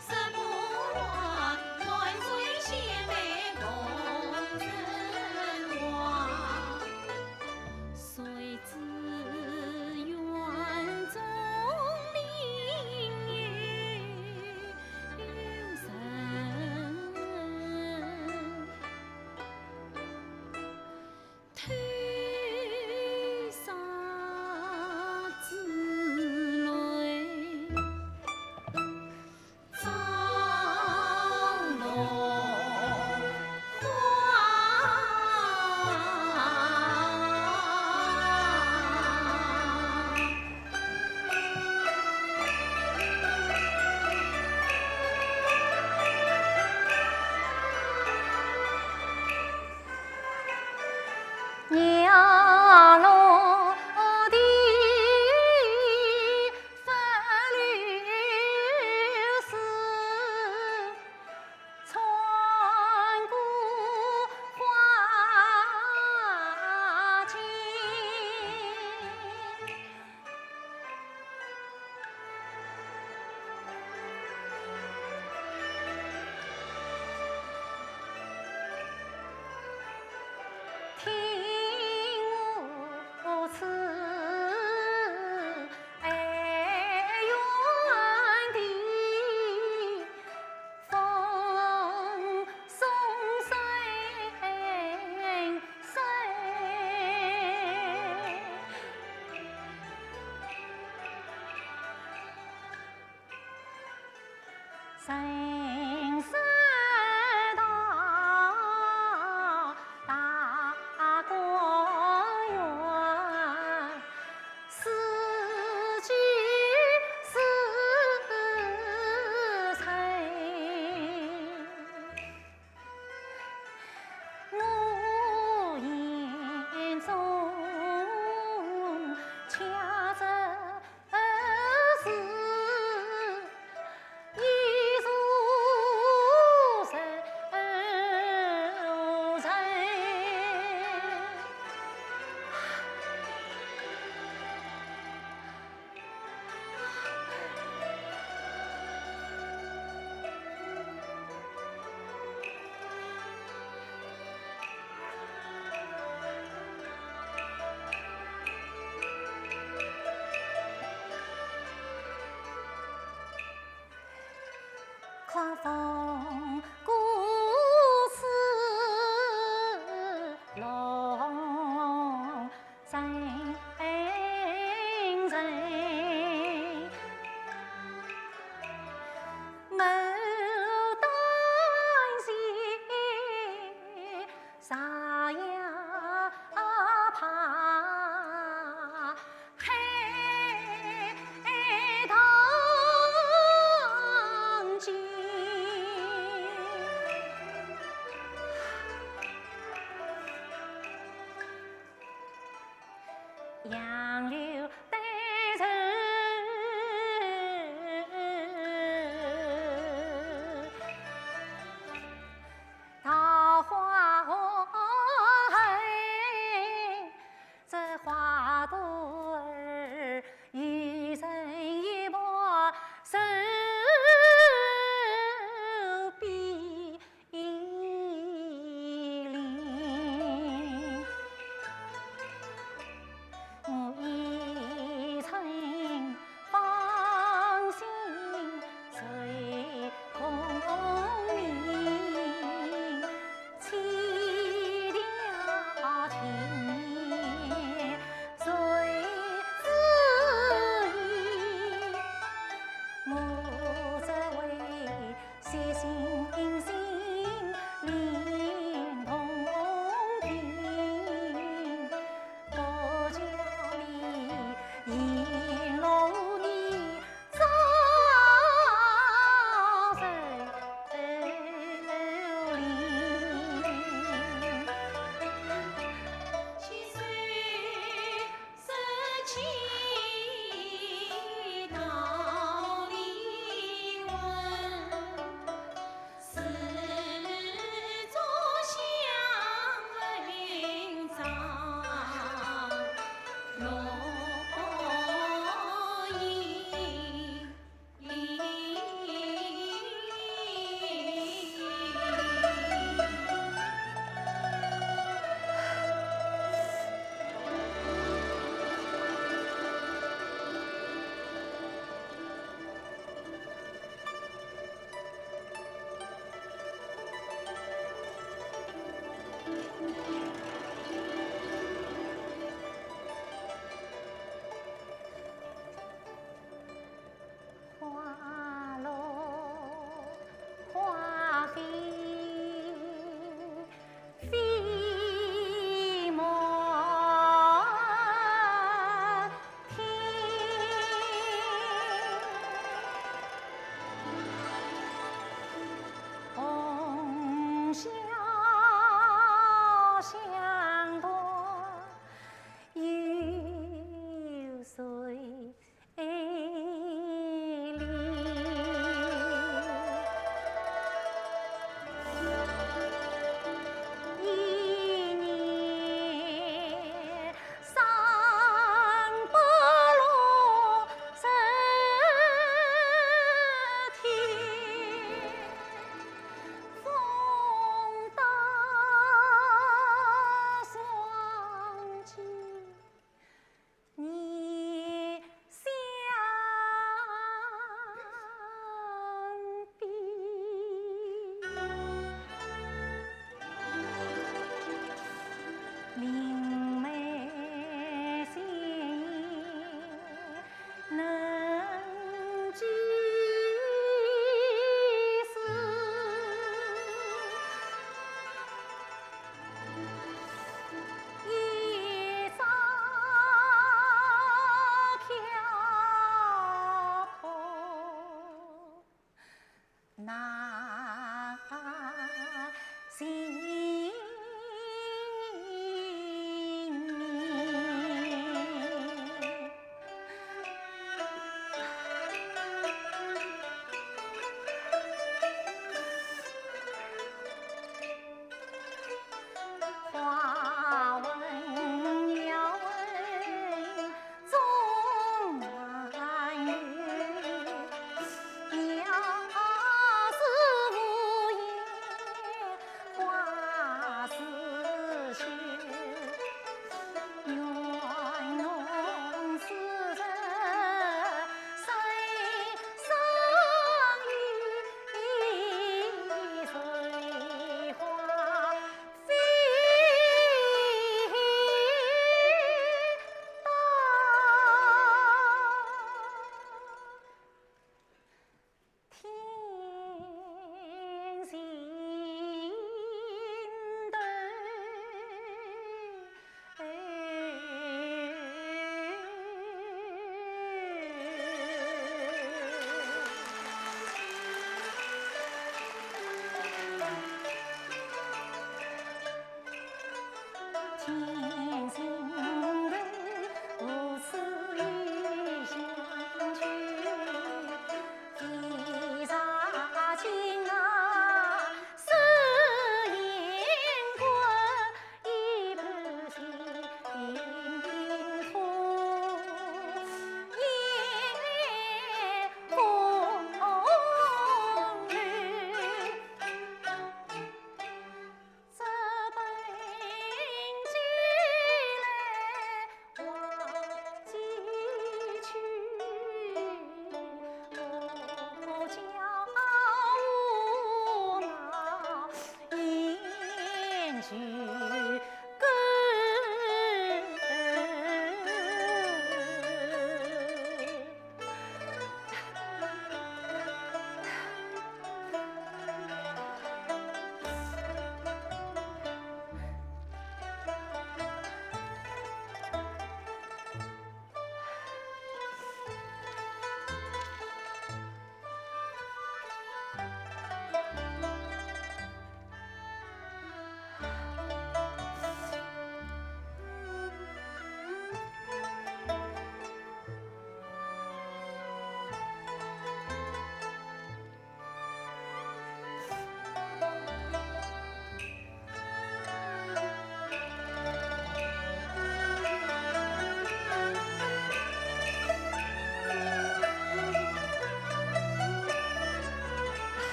十不忘万岁贤妹共成华。谁知园中林有神，推沙之泪，张龙花。娘侬的法律是穿过花间。听我此哀怨的风送谁谁？人生道大观园，四季是春。我眼中恰着是一如人人。看风故事龙人人，牡丹溪啥呀怕海棠间。杨柳带人，桃花红，这花朵儿一人一把手臂里。我一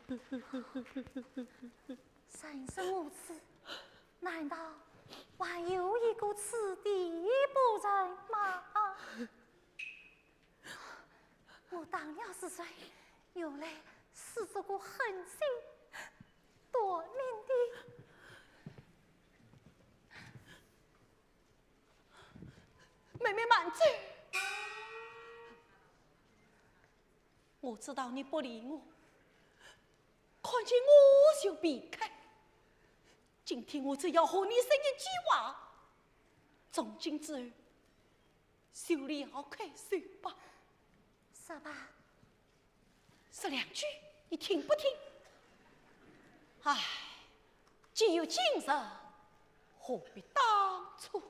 人生如此，难道还有一个此地不人吗？我当了是谁？原来是这个狠心夺命的。妹妹慢走，我知道你不理我，看见我就避开。今天我只要和你说一句话，从今之后，就了开手吧。说吧，说两句，你听不听？唉，既有今日，何必当初？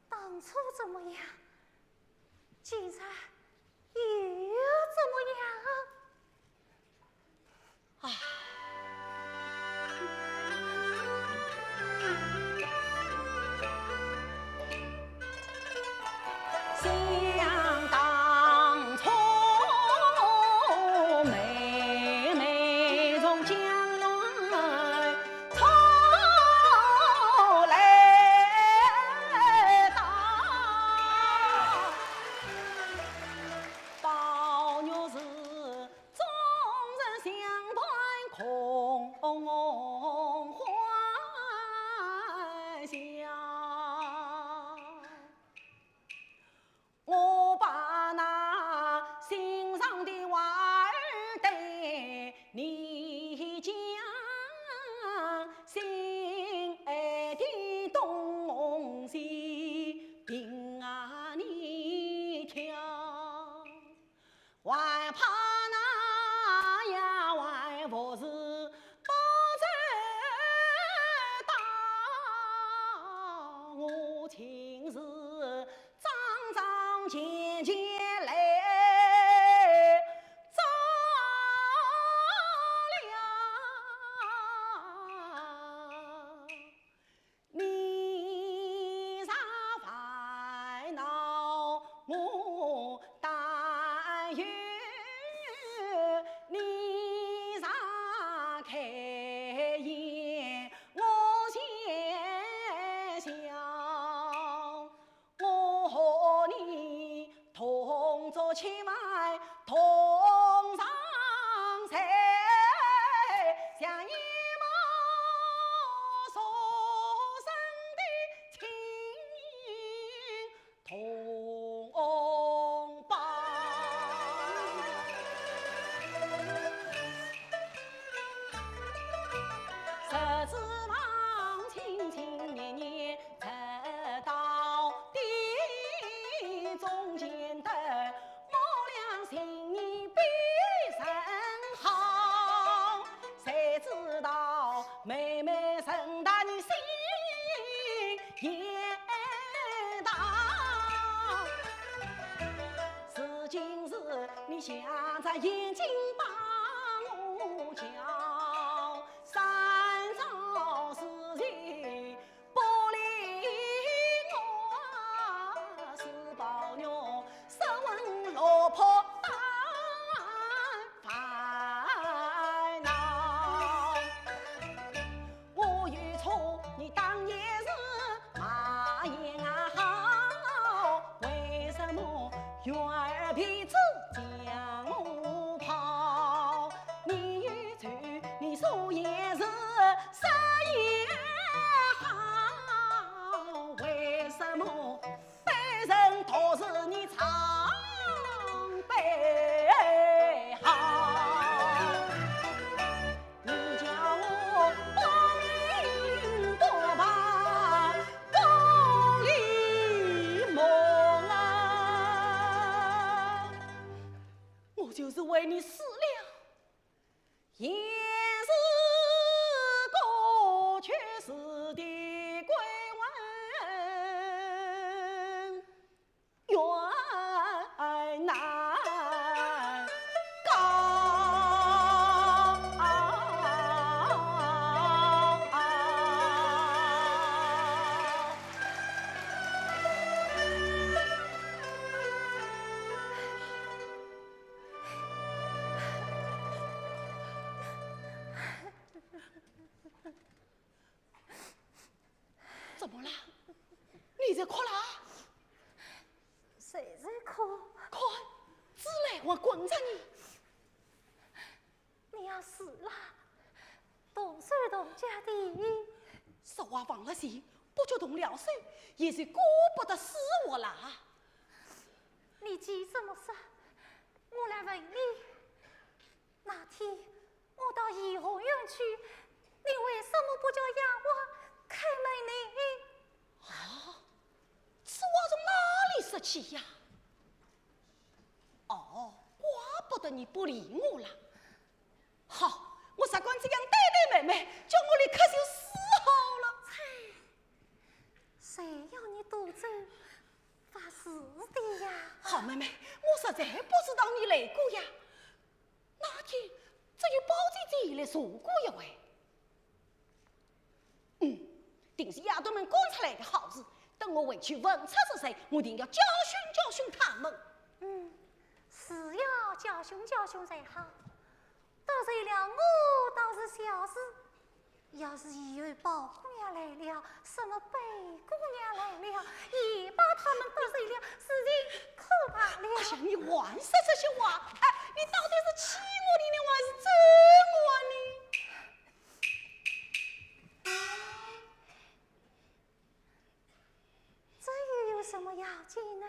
当初怎么样？今日又怎么样？唉。想当初，妹妹从江南出来到，宝玉是终日相伴空欢笑。我把那心上的话儿对你讲，心爱的东西凭啊你挑，还怕那呀还不是不知道我情是张张结结来着了，你啥烦恼我担忧，你啥开眼我先想。我和你同坐千万同上山，像一毛所生的亲同胞。十指旁清清年年直到地中间的我俩心意比甚好，谁知道妹妹生大你心也大，是今日你想着眼睛把我叫。三朝四季不理我，是宝玉十问落魄烦恼。我与错你当夜是马眼好，为什么月儿皮子将我跑？哭啦？谁在哭？看，自来我滚着你。你要死了，同岁同家的。实话放了心，不觉动了手，也是顾不得死我啦。你急什么事？我来问你。那天我到怡红院去，你为什么不叫丫鬟开门呢？啊，此话从哪里说起呀？哦，怪不得你不理我了。好，我只管这样对对妹妹，叫我立刻就死好了。谁要你独走发死的呀？好妹妹，我实在不知道你来过呀。那天只有包姐姐来说过一回。定是丫头们赶出来的好事。等我回去问出是谁，我定要教训教训他们。是要教训教训才好。得罪了我倒是小事，要是以为宝姑娘来了，什么贝姑娘来了，也把他们得罪了，事情可怕了。我想你还说这些话，哎，你到底是气我的呢，还是憎我呢？这又有什么要紧呢？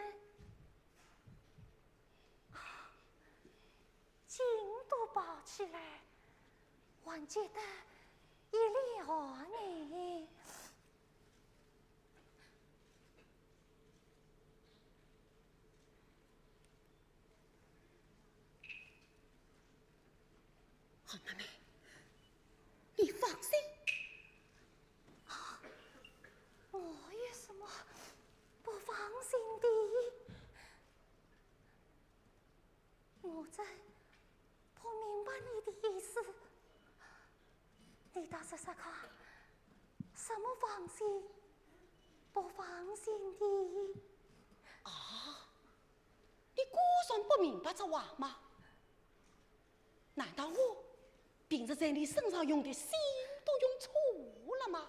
劲都抱起来，还记得一了你。好妹妹，你放心。我有什么不放心的？我真不明白你的意思。你倒是说看，什么放心不放心的？你果算不明白这话吗？难道我平时在你身上用的心都用错了吗？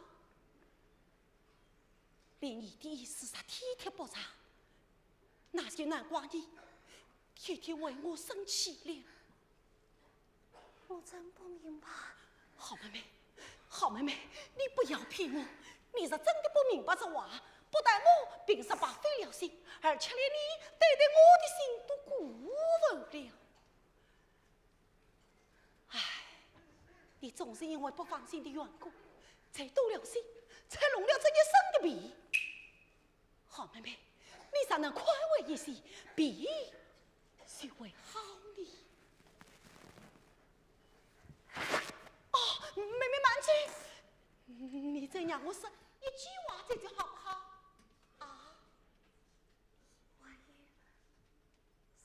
连你的意思啥体贴不查，那就难怪你天天为我生气了。我真不明白。好妹妹，好妹妹，你不要骗我，你是真的不明白这话，不但我平时白费了心，而且连你对待我的心都顾不了。唉，你总是因为不放心的缘故，才动了心，才弄了这一身的病。好妹妹，你才能宽慰一些，病就会好的。哦，妹妹慢嘴，你再让我说一句话，这就好不好？啊？我有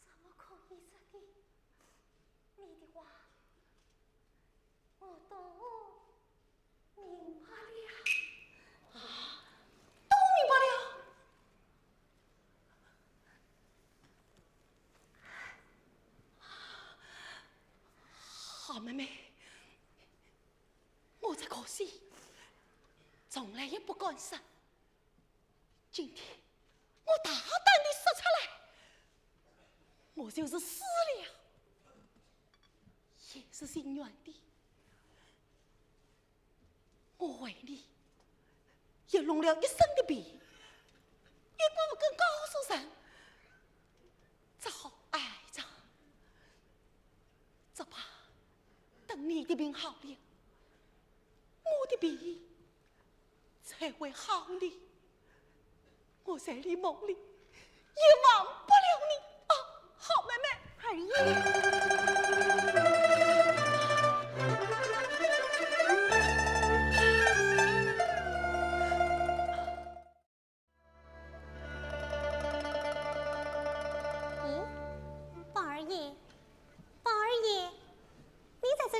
什么可以说的？你的话我都明白了。都明白了。好妹妹，我这可惜从来也不敢说，今天我大胆的说出来，我就是死了，也是心软的。我为你也弄了一身的病，也不跟告诉人，只好挨着，只怕等你的病好了，我的病才会好的。我在你梦里也忘不了你啊，好妹妹。二爷。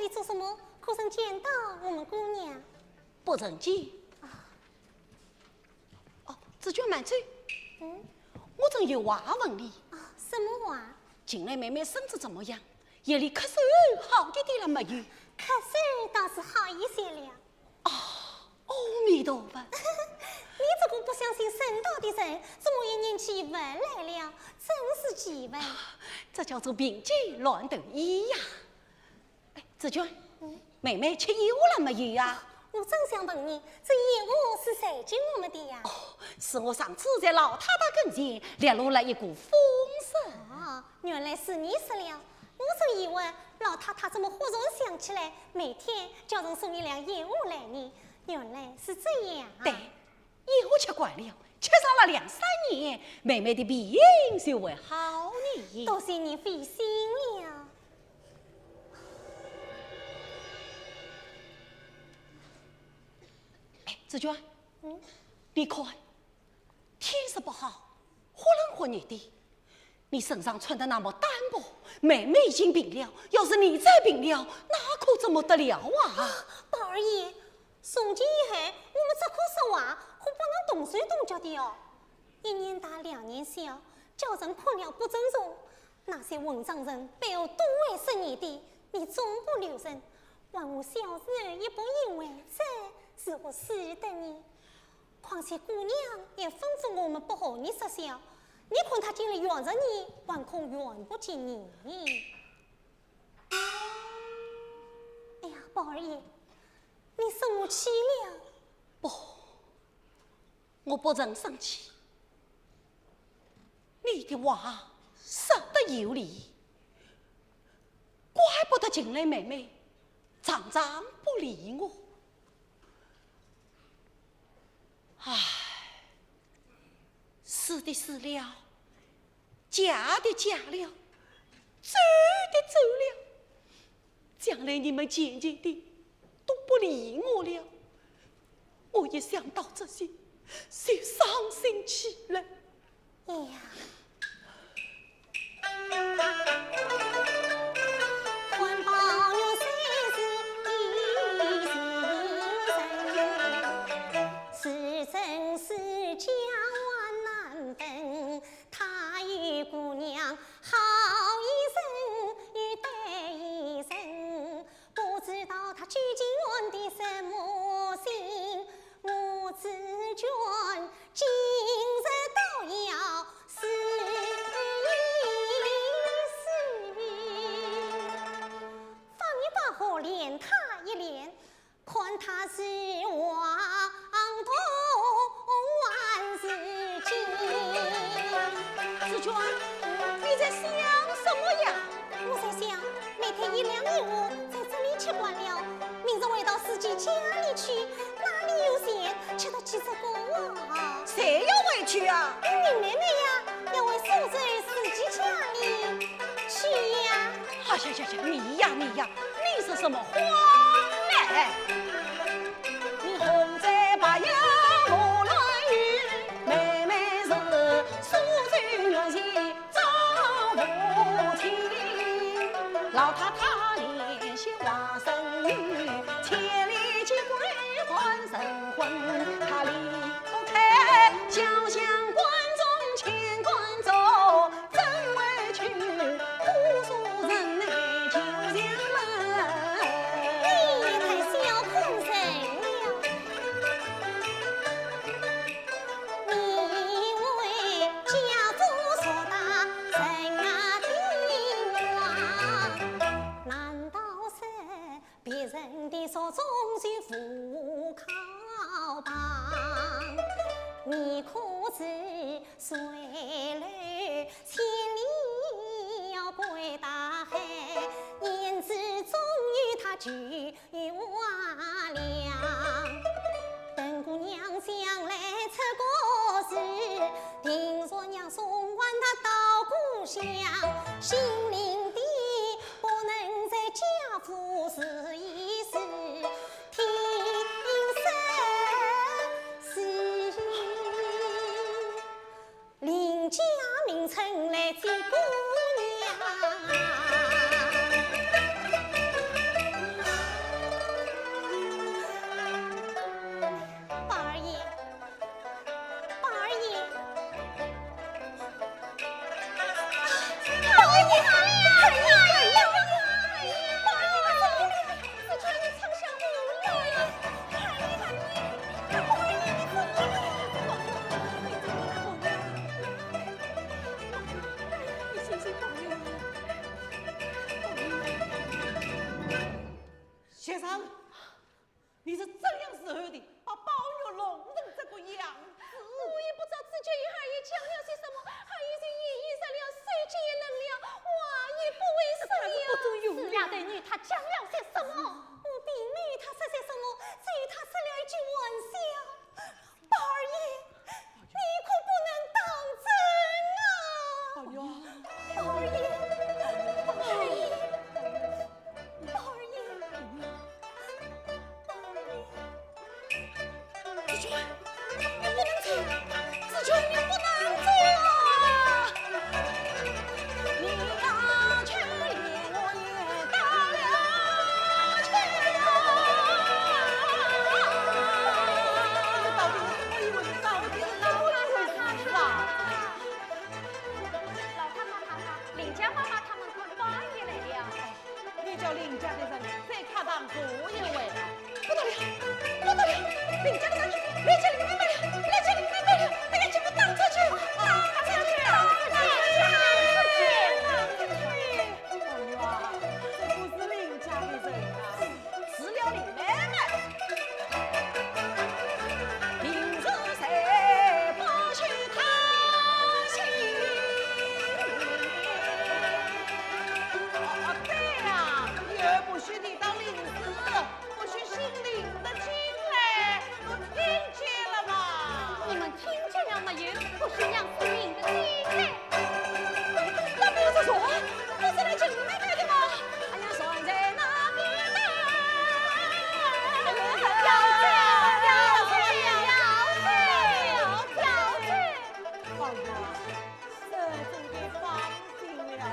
做什么？可曾见到我们姑娘？不曾见。哦，只叫满嘴。我正有话问你。啊，什么话？近来妹妹身子怎么样？夜里咳嗽好一点了没有？咳嗽倒是好一些了。啊，阿弥陀佛。你这个不孝相信神道的人，怎么一年期问来了？真是奇闻。这叫做病急乱投医呀！哎，紫娟，妹妹吃药了没有呀？我正想问你，这烟雾是谁进我们的呀？是我上次在老太太跟前流露了一股风声。哦，原来是你死了。我就以为老太太怎么忽然想起来，每天叫人送一辆烟雾来呢？原来是这样啊！对，烟雾吃惯了，吃上了2、3年，妹妹的鼻音就会好呢。多谢你费心了。紫娟，你看，天色不好，忽冷忽热的，你身上穿的那么单薄，妹妹已经病了，要是你再病了，那可怎么得了啊？宝二爷，从今以后，我们只可说话，可不能动手动脚的哦。1年大2年小，叫人困了不尊重。那些文章人背后多为是你的，你总不留神，万我小人也不因为这是我死的你。况且姑娘也吩咐我们不和你说笑，你看她进来怨着你，万恐怨不进你。哎呀，宝二爷，你生我气了？不，我不曾生气。你的话说得有理，怪不得近来妹妹常常不理我。唉，死的死了，嫁的嫁了，走的走了，将来你们渐渐的都不理我了。我一想到这些，就伤心起来。哎呀，环保有谁是真是家万难分，他与姑娘好一生与对一生，不知道他究竟问的什么心，我自觉今日都要死一死，放一把火连他一连，看他是王头万事尽。紫娟，你在想什么呀？我在想，每天1两烟雾在这里吃惯了，明日回到自己家里去，哪里有闲吃得起这个啊？谁要回去啊？你妹妹呀，要回苏州自己家里去呀。啊，行，你呀，你是什么话呢？你红在白呀无乱语，妹妹是苏州女婿赵母亲，老太太联系外甥女，千里寄归还神魂，她离不开交相观众牵观众，真委屈无数人来救家门。你也太小看人了，你为家父所打人啊听话，难道是别人的手中去扶靠帮？你可知水流千里要归大海，言之终于他俱瓦亮。等姑娘将来出国时，听说娘送完她到故乡，心灵的不能在家父试一试，听声是离君，你不能走，子君你不能走啊！你要去连我也到了去呀！到底是怎么一回事？到底是怎么一回事啊？老太妈太太，林家妈妈他们快半夜来了。你叫林家的人再看当过一回了。不得了，不得了！林家的人，连家里面没了，连家里面没了，大家全部荡出去，荡出去，荡出去！哎呀，这不是林家的人啊，是了林妹妹。平时谁不去探亲？哦，对呀，也不许你当领事，不许姓林的进来，都听见了吗？你们听见了没有？不许让妇人的进来。那没有这说，不是来请妹妹的吗？哎呀，算在那边的。要罪！哎呀，这真给放心了吧？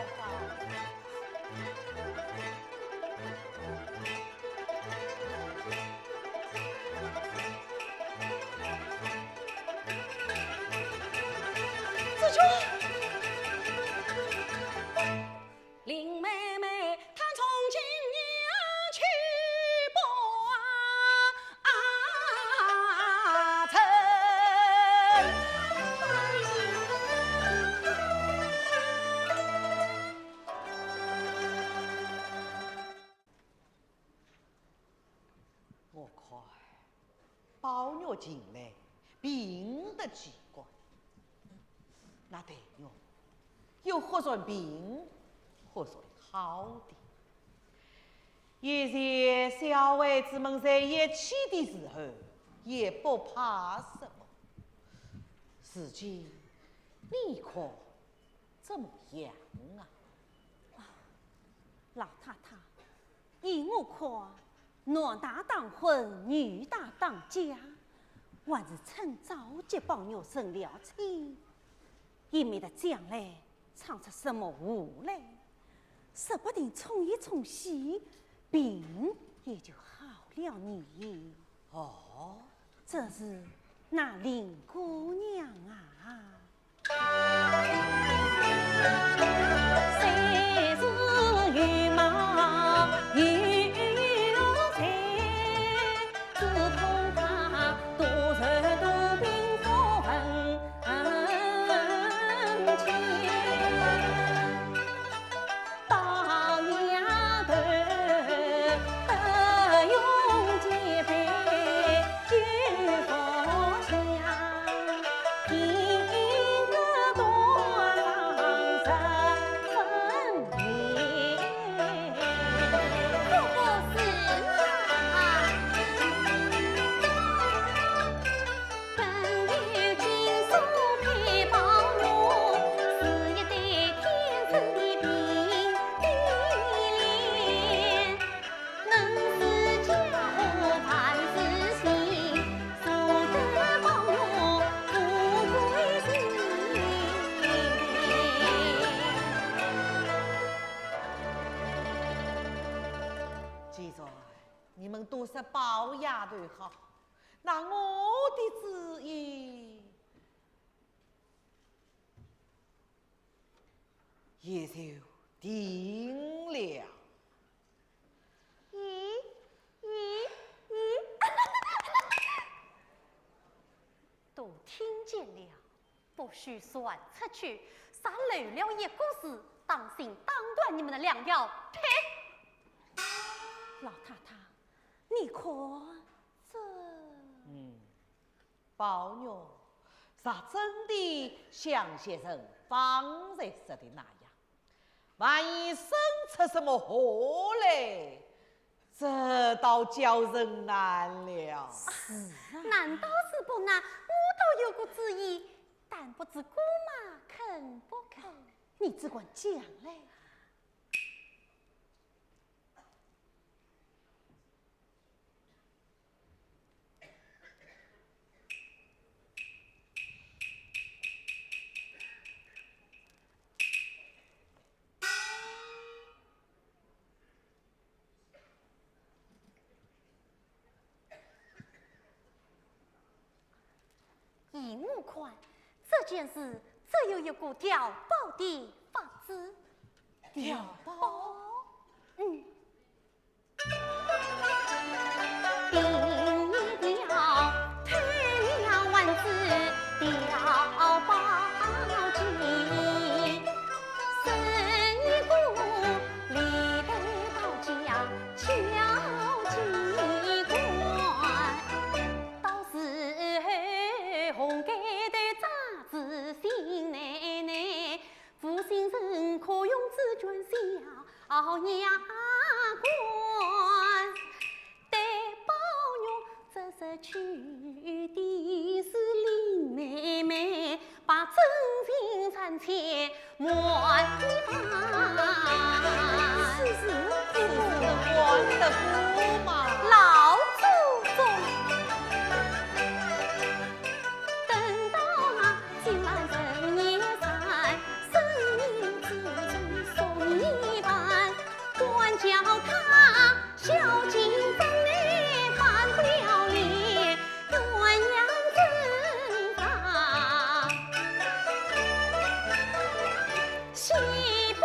子君，林妹妹，她从今年去不成。我看包玉进来，病得奇怪。那对哟，又何算病，何算好的？也是小孩子们在一起的时候，也不怕什么。如今你可怎么样啊？老太太，依我看，男大当婚，女大当嫁，还是趁早结帮我生了亲，以免得将来闯出什么祸来，说不定冲一冲喜，病也就好了呢。哦，这是那林姑娘啊。谁是羽毛羽有才，只恐他多愁多病不闻情。到丫头得用几杯菊花香，一个多郎十分圆。可不是啊！本有金锁配宝玉，是一对天生的比对联，能是家务万事兴，所得宝玉富贵人。既然你们都是包丫头好，那我的旨意也就定了。都听见了，不许传出去，杀漏了一个事，当心当断你们的良药。呸！老太太，你看这，包玉啥真的像先生方才说的那样，万一生出什么祸来，这倒叫人难了。难道是不难？我倒有个主意，但不知姑妈肯不肯？你只管讲嘞。银募款，这件事只有一个调包的法子。调包？嗯。定一调，推了万字调包机，生一股里头到家敲机关，到时红盖的杂志新奶奶，负心人可用纸卷小牙关。这是去的是林妹妹，把真情三千满一番。是我的姑嘛，老祖宗，等到那今晚人也散，生意之中送一半，管教他孝敬长内办不了理，鸳鸯真法喜不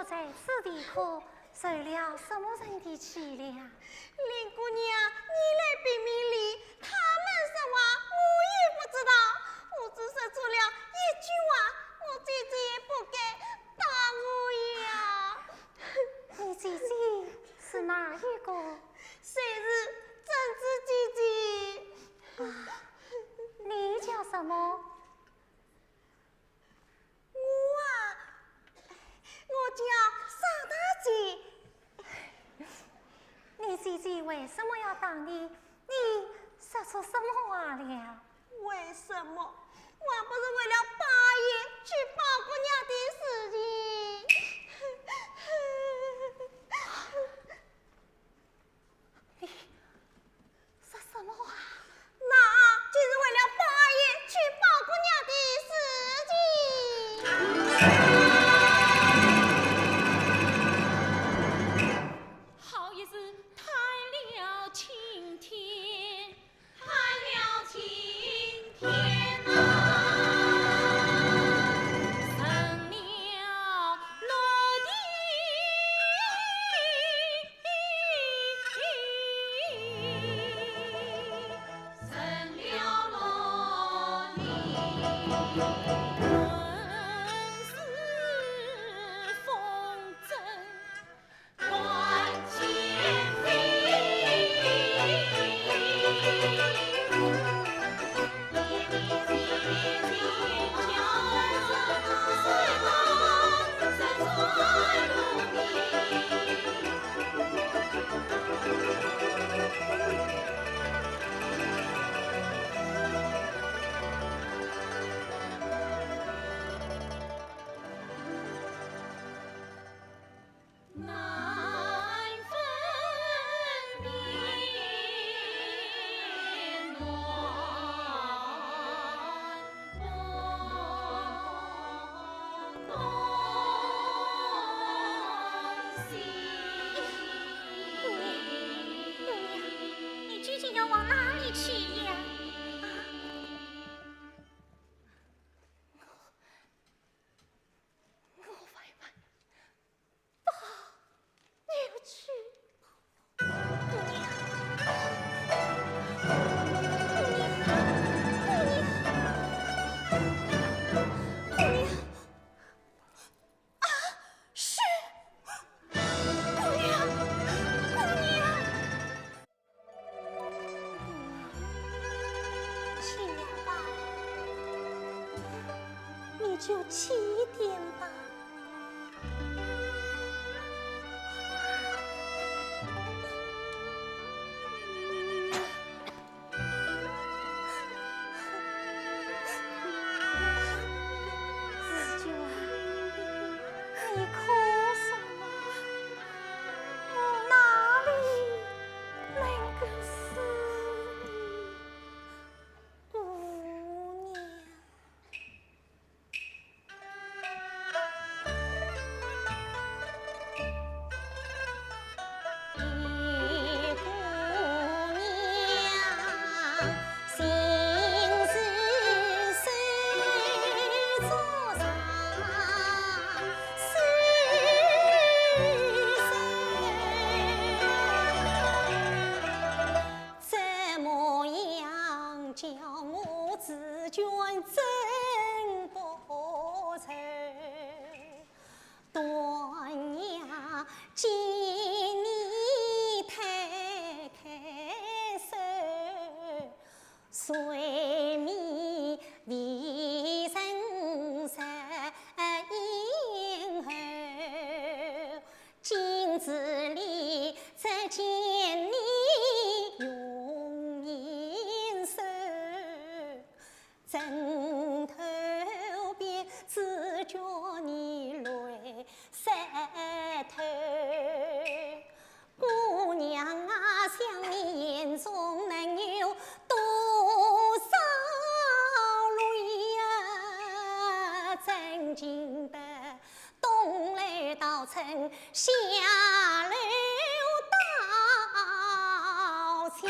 在此地可受了什么人的气量？林姑娘，你来评评理，他们什么我也不知道，我只说出了一句话，我姐姐也不该打我呀。你姐姐是哪一个？谁是贞子姐姐？你叫什么？我叫傻大姐。你姐姐为什么要打你？你说出什么话了？为什么？我不是为了八爷去包姑娘的事情。你说什么话？那就是为了八爷去包姑娘的事情。好一是抬了青天，抬了青天啊！就7点吧。子娟，你哭什么？我哪里能够死你，姑娘？真不成，端呀见你摊开手，随面为人实因后，镜子里只见你用眼手。枕头边只叫你泪湿透，姑娘啊，想你眼中能有多少泪呀？真经得东来到城，下流到桥。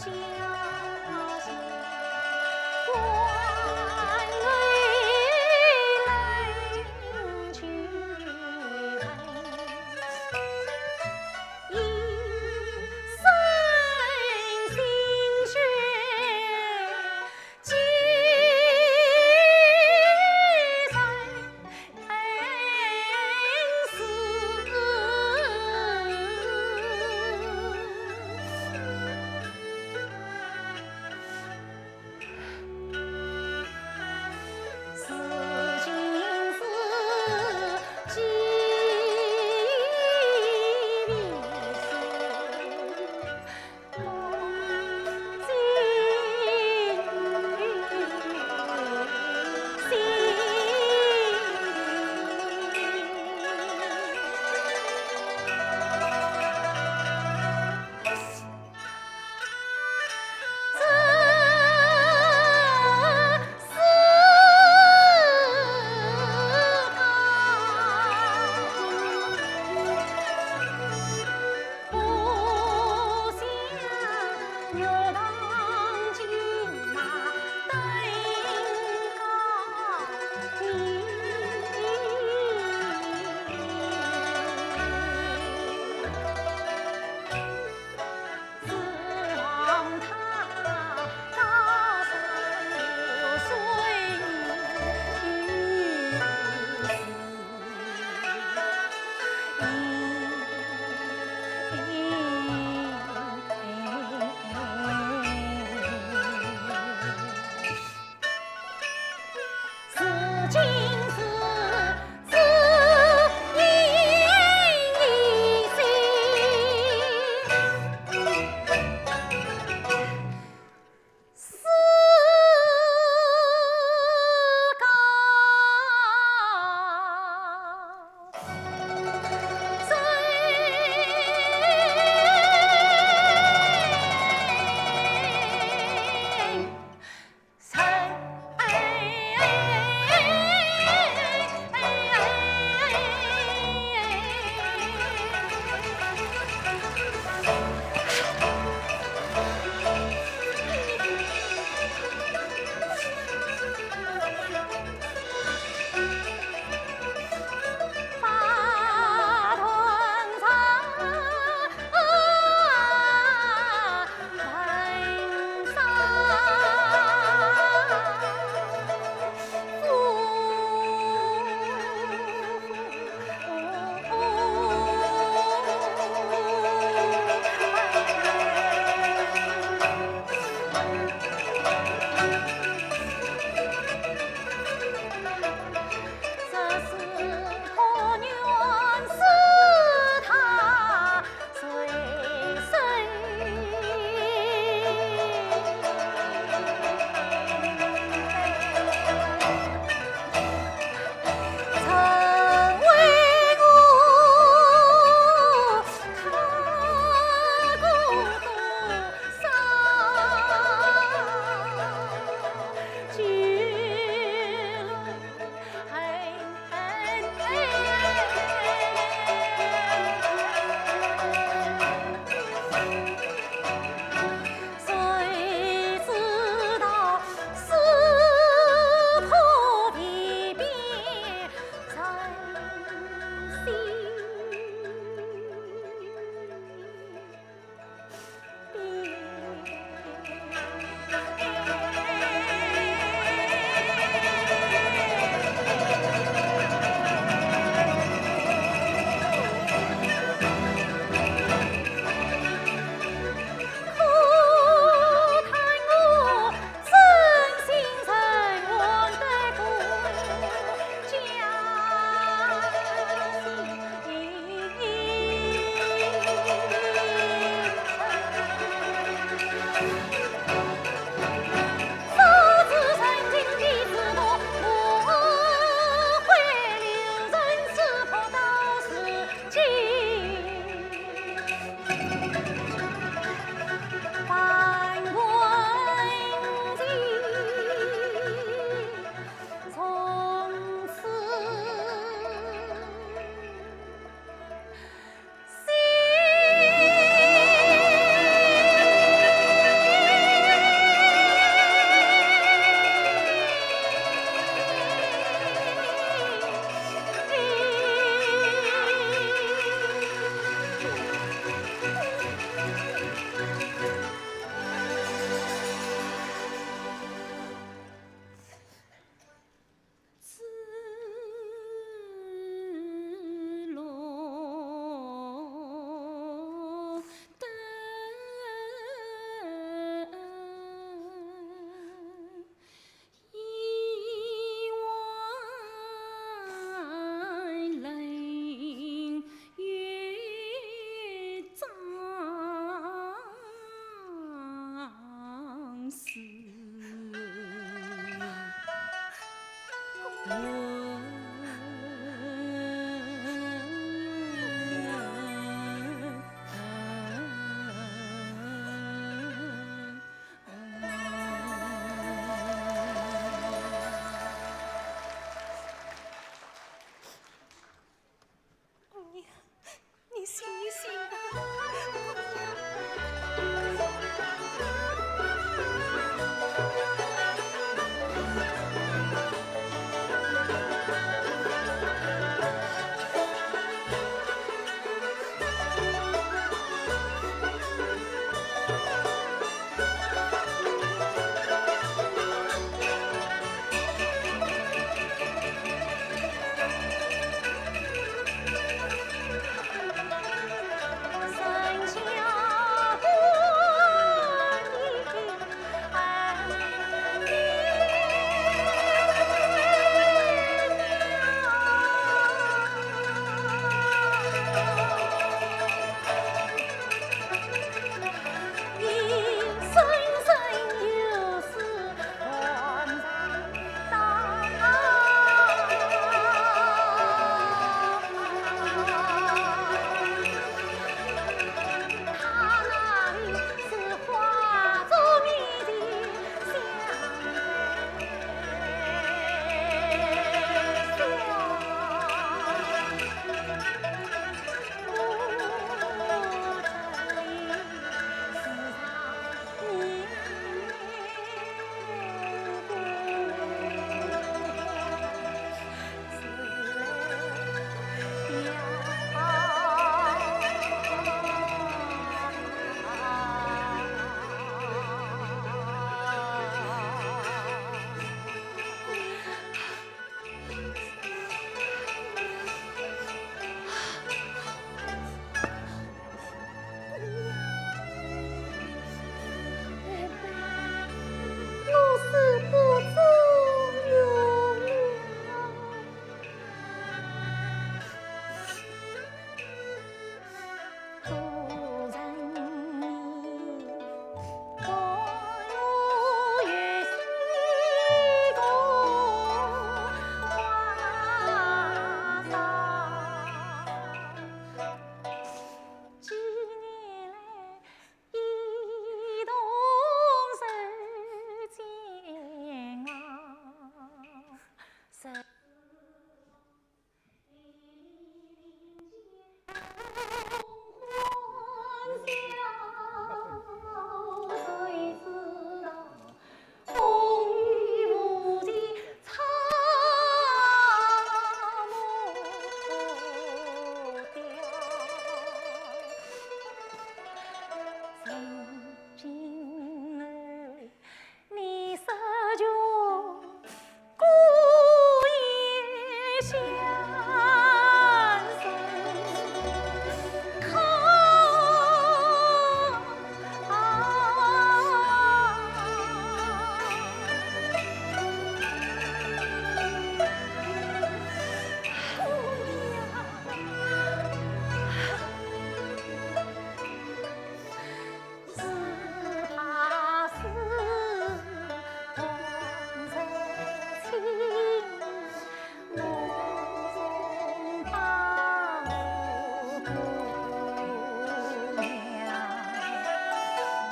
一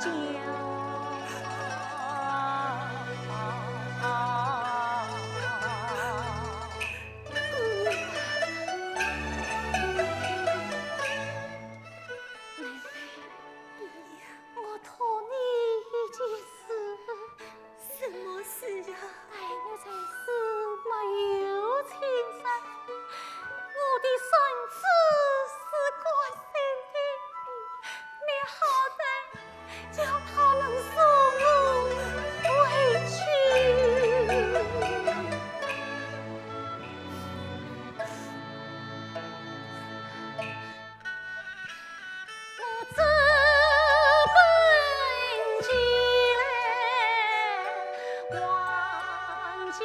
我托你一件事，什么事呀？待我在世没有亲生，我的孙子是关心的，你好歹叫他能送我回去。我只管起来忘记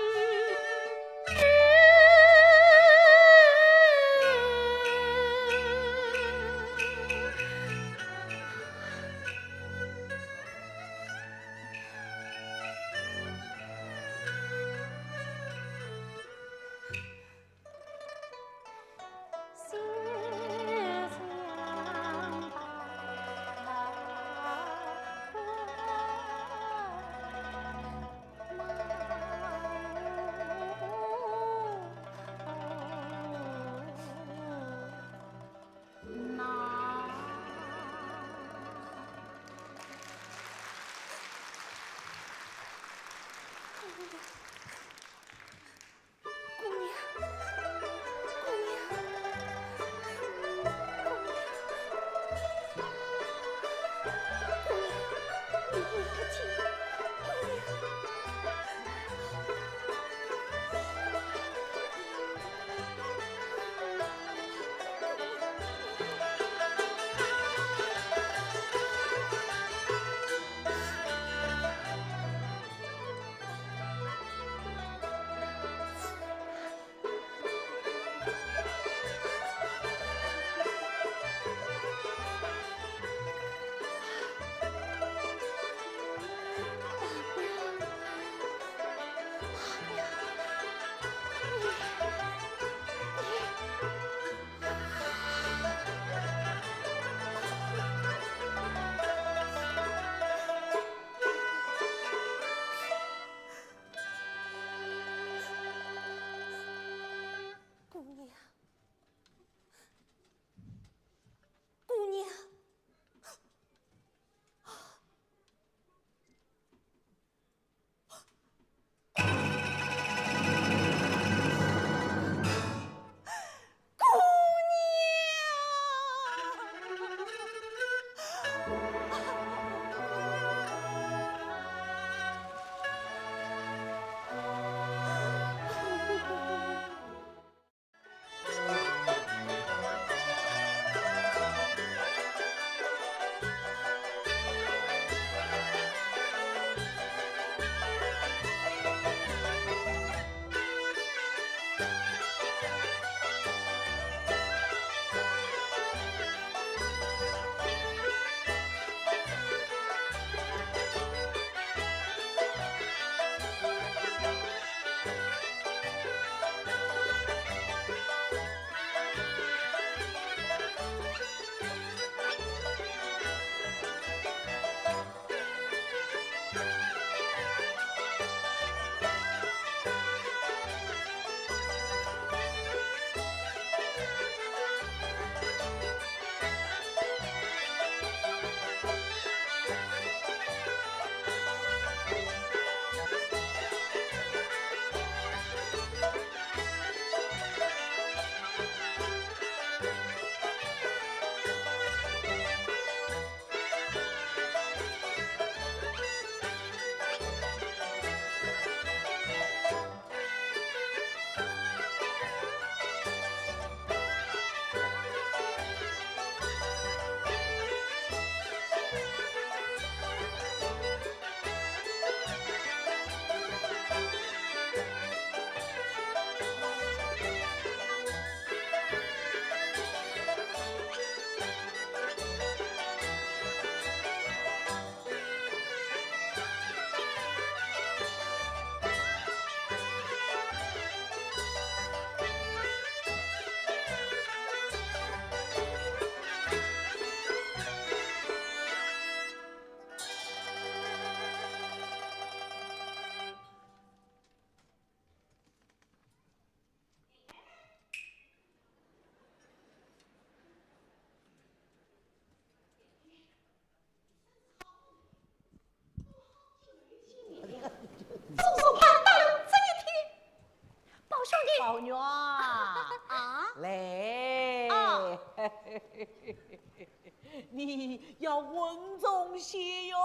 你要稳重些哟。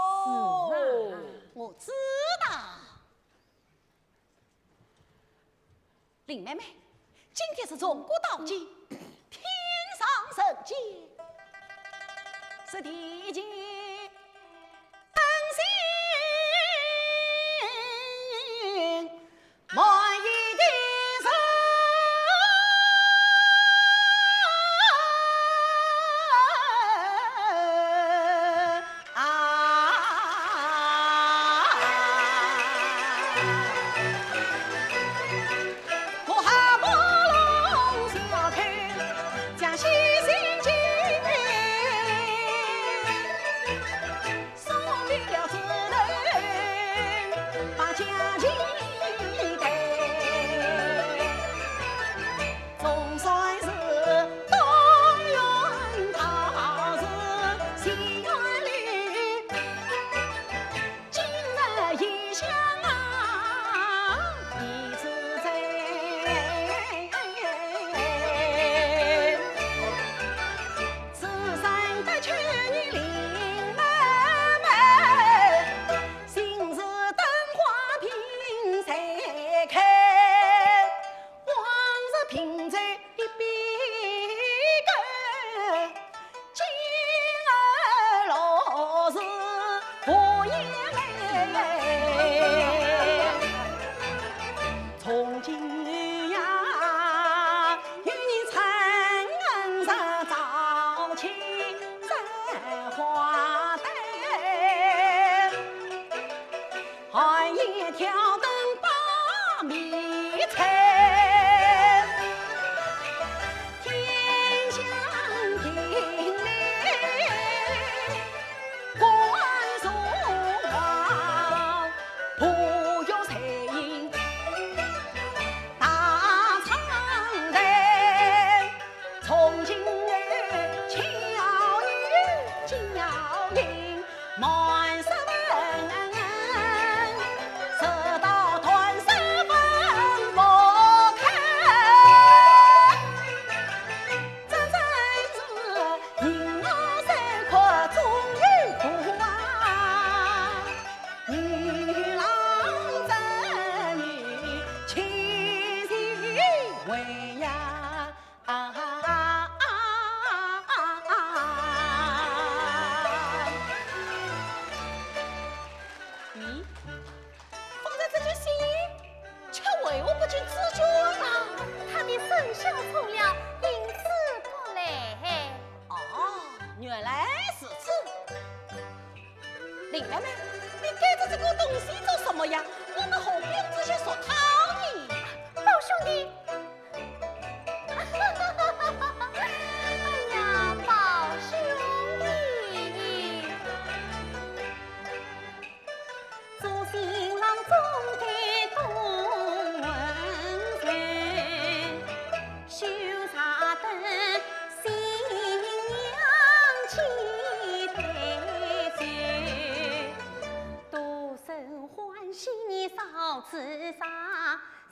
是啊，我知道。林妹妹，今天是中国大祭，天上圣节，是地界安心满意的人我还不能下去将西行经送别了只能把家境给总算是东园桃子西园里今日异乡啊一次在此山的去你林妹妹心似灯花凭谁看往日凭在一笔根今儿落是我也美从今呀与你参上早起在花灯寒夜挑灯把米菜天香亭里观松花不有谁影大长灯从今日巧语娇音满山问直到团山分不开这真是人儿三块终于苦啊女郎织女妻媳为呀咦，放在这句心却为我不尽自觉啊！他的生肖错了，因此不来。哦，原来是此。林妹妹，你带着这个东西做什么呀？我们何必用这些说套呢？宝兄弟，哎呀，宝兄弟，做新郎总得懂文人，绣茶灯，新娘起台阶，多生欢喜少自杀。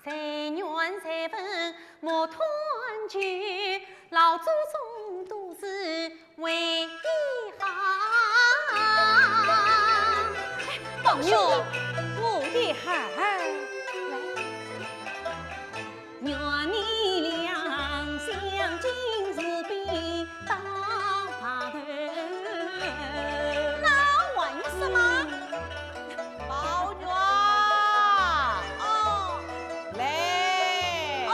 谁愿谁分莫团聚，老祖宗都是为一行。朋友，我的孩儿，愿你俩相敬如宾到白头。那为什么？宝女啊，哦，来，哦，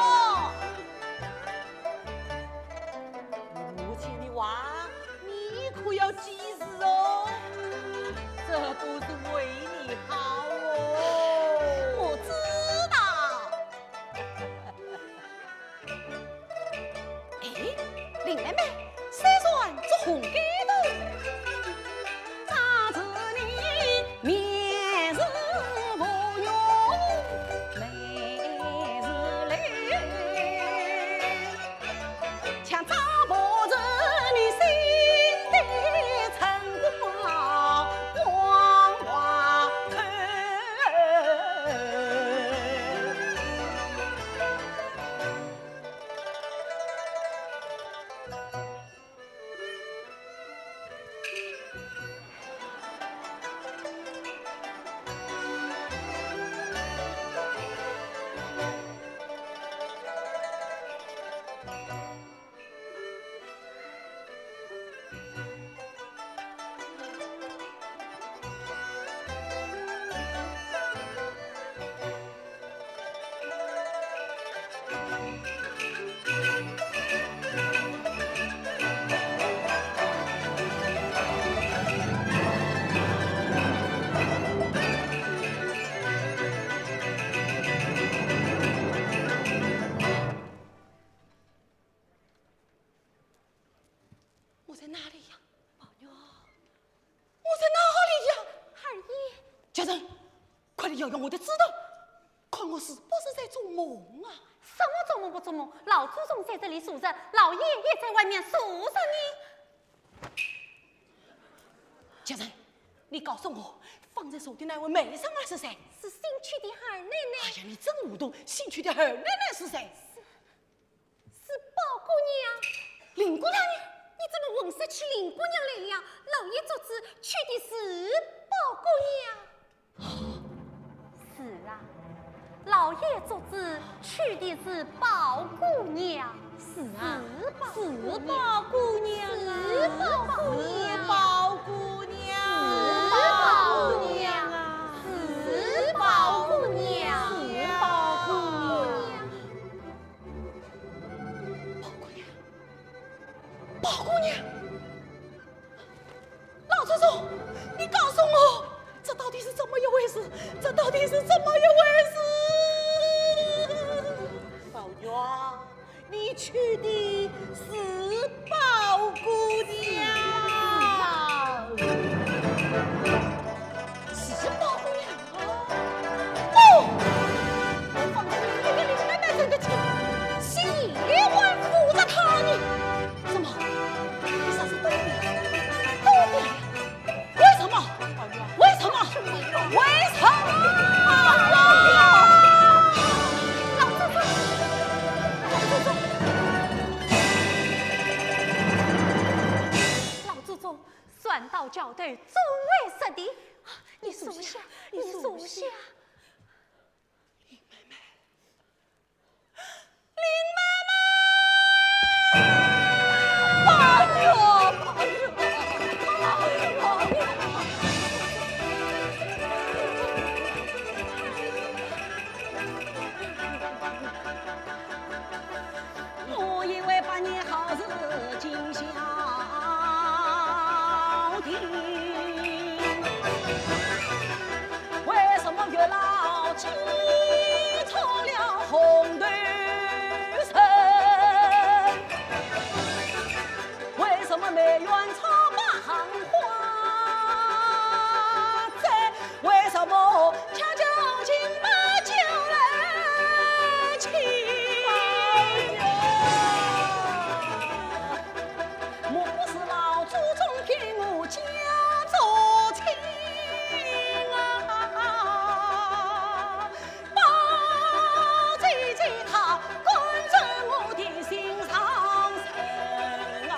母亲的话，你可要记住哦，这都是为你好哦。家人，快点要用我的知道，看我是不是在做梦啊？什么做梦不做梦？老祖宗在这里数着，老爷也在外面数着你。家人，你告诉我，放在手的那位美生儿是谁？是新娶的二奶奶。哎呀，你真无懂，新娶的二奶奶是谁？是宝姑娘。林姑娘呢？你怎么闻说起林姑娘来了？老爷做主娶的是宝姑娘。是啊，老爷做主娶的是宝姑娘。是啊，是宝姑娘啊，是宝姑娘，宝姑娘，是宝姑娘啊，是宝姑娘，是宝姑娘。宝姑娘，老祖宗，你告诉我，这到底是怎么一回事？这到底是怎么一回事？宝玉，你娶的是宝姑娘，是宝姑娘哦，我放在你跟你奶奶生的气，喜欢扶着她呢。什么？你啥是都变？都变了？为什么？为什么？为什么？老祖宗，老祖宗，算到校对，终为实的。你属下，你属下。我以为把你好事尽消停，为什么月老记错了红对神？为什么梅园草把行花在？为什么恰酒请把酒来请？莫不是老祖宗给我家做亲啊？包姐姐她关在我的心上身啊！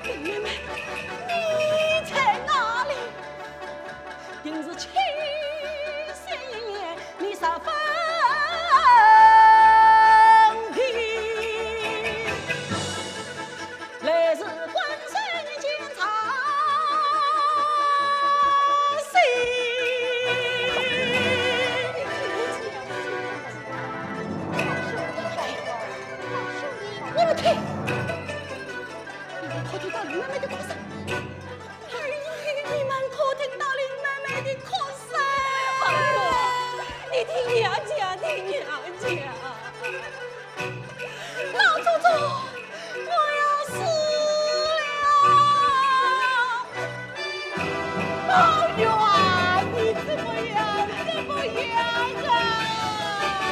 林妹妹，你在哪里？定是七岁年，你十分平。来日关山检查谁？你们听，你们可听到林妹妹的哭声？哎，你们可听到林妹妹的哭声？你听娘讲，听娘讲。老祖宗，我要死了！宝玉啊，你怎么样？怎么样啊？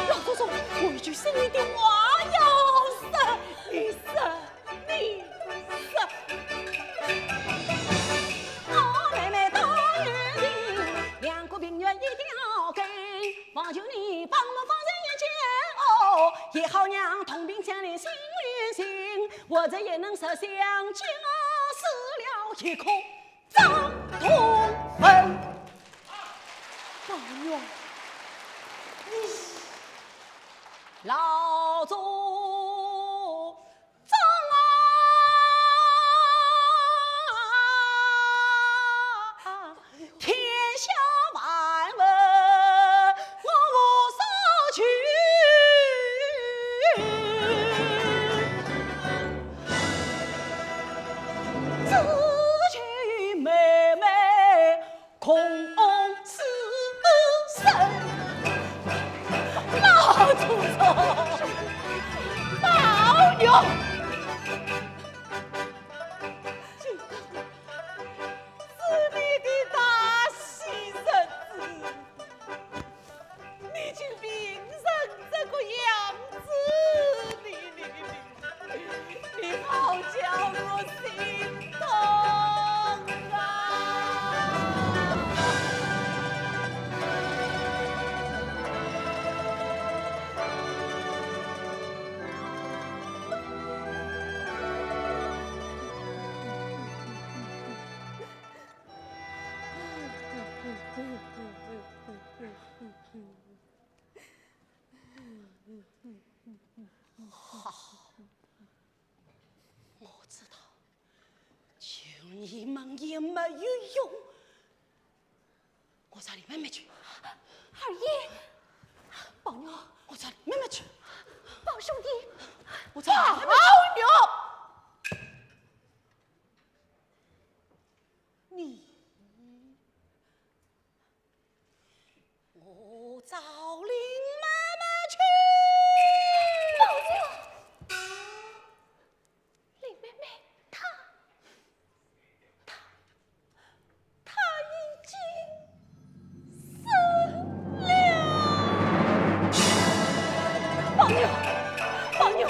老祖宗，我一句生你的话要死，你死，你死！我妹妹到月底，两个病院一定要给，望求你帮我放在眼前哦，也好让同病相怜心连心，我这也能设想，今儿死了一空张同坟。宝玉，老祖宗啊，天下万物我无所求，只求妹妹空死身。老祖宗，一门也没有用。我找你妹妹去。二爷，宝妞，我找你妹妹去。宝兄弟，我找你妹妹去。你，我找林妹妹去。林妹妹，她已经死了。宝妞，宝妞。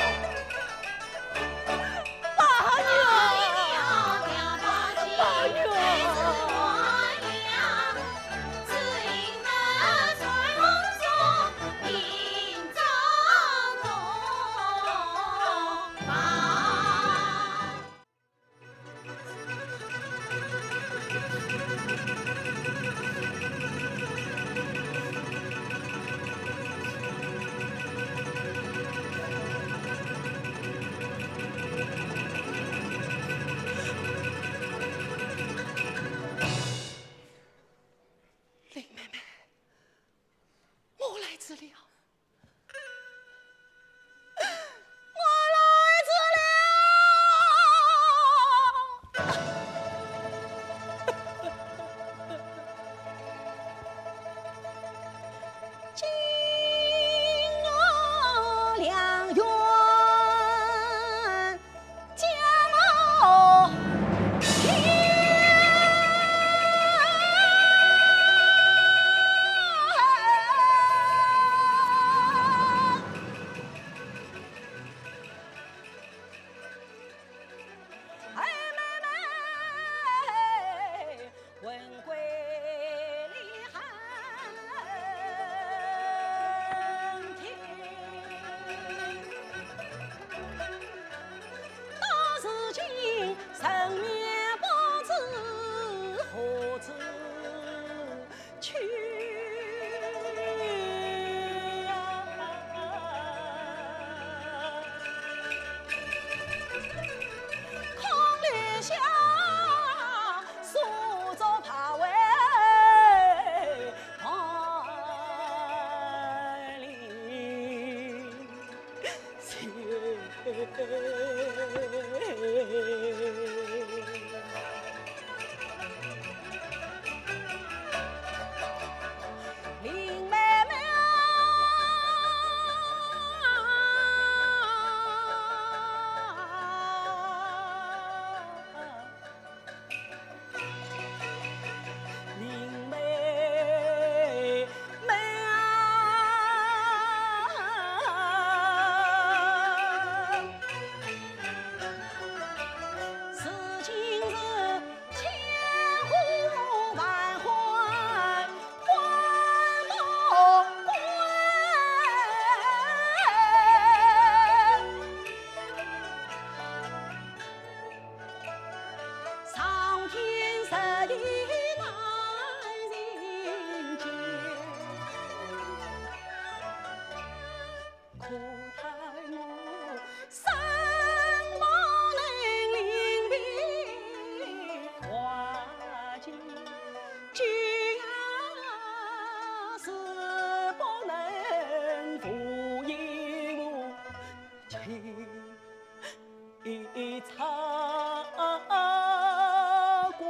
一场滚。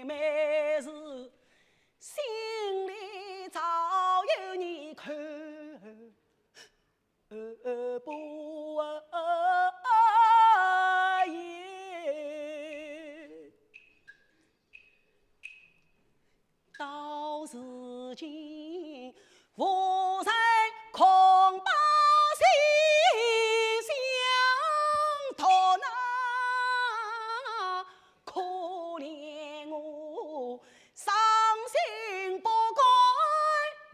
妹妹是心里早有你看不言。到如今无人恐把心相托那，可怜我伤心不该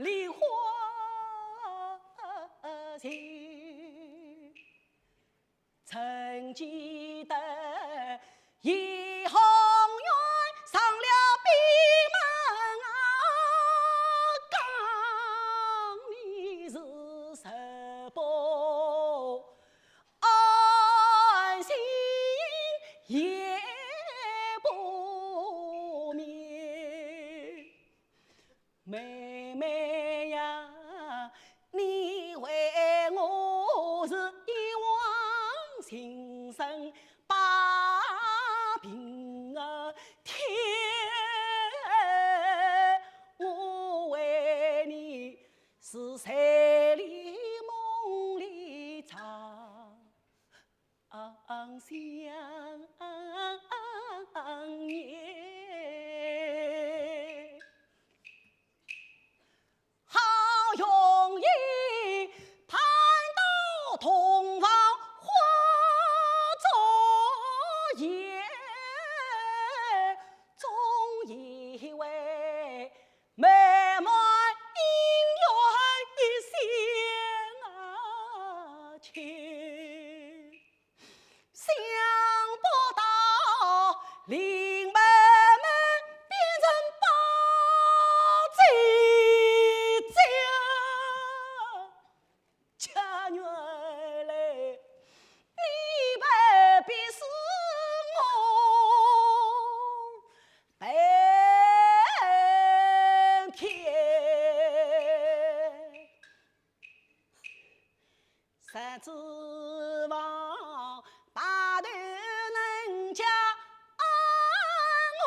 梨花情，曾记得一行缘上了闭门啊，讲你是十八安心也不眠。妹妹呀，你为我是一往情深把平儿天，我为你是在里梦里长相念。好容易盼到同房花烛夜，总以为美满姻缘一线牵，想不到灵妹妹变成包贼家原来你未必是我白天，谁指望大头能嫁我？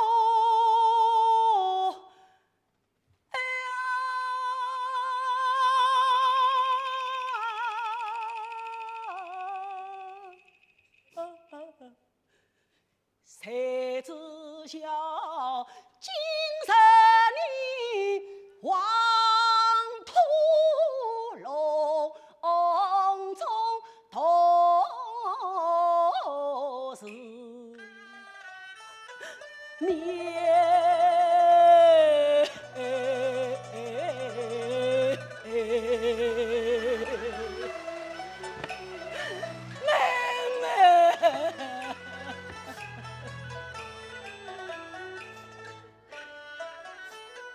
哎呀！谁知晓今生你黄土笼中都是林妹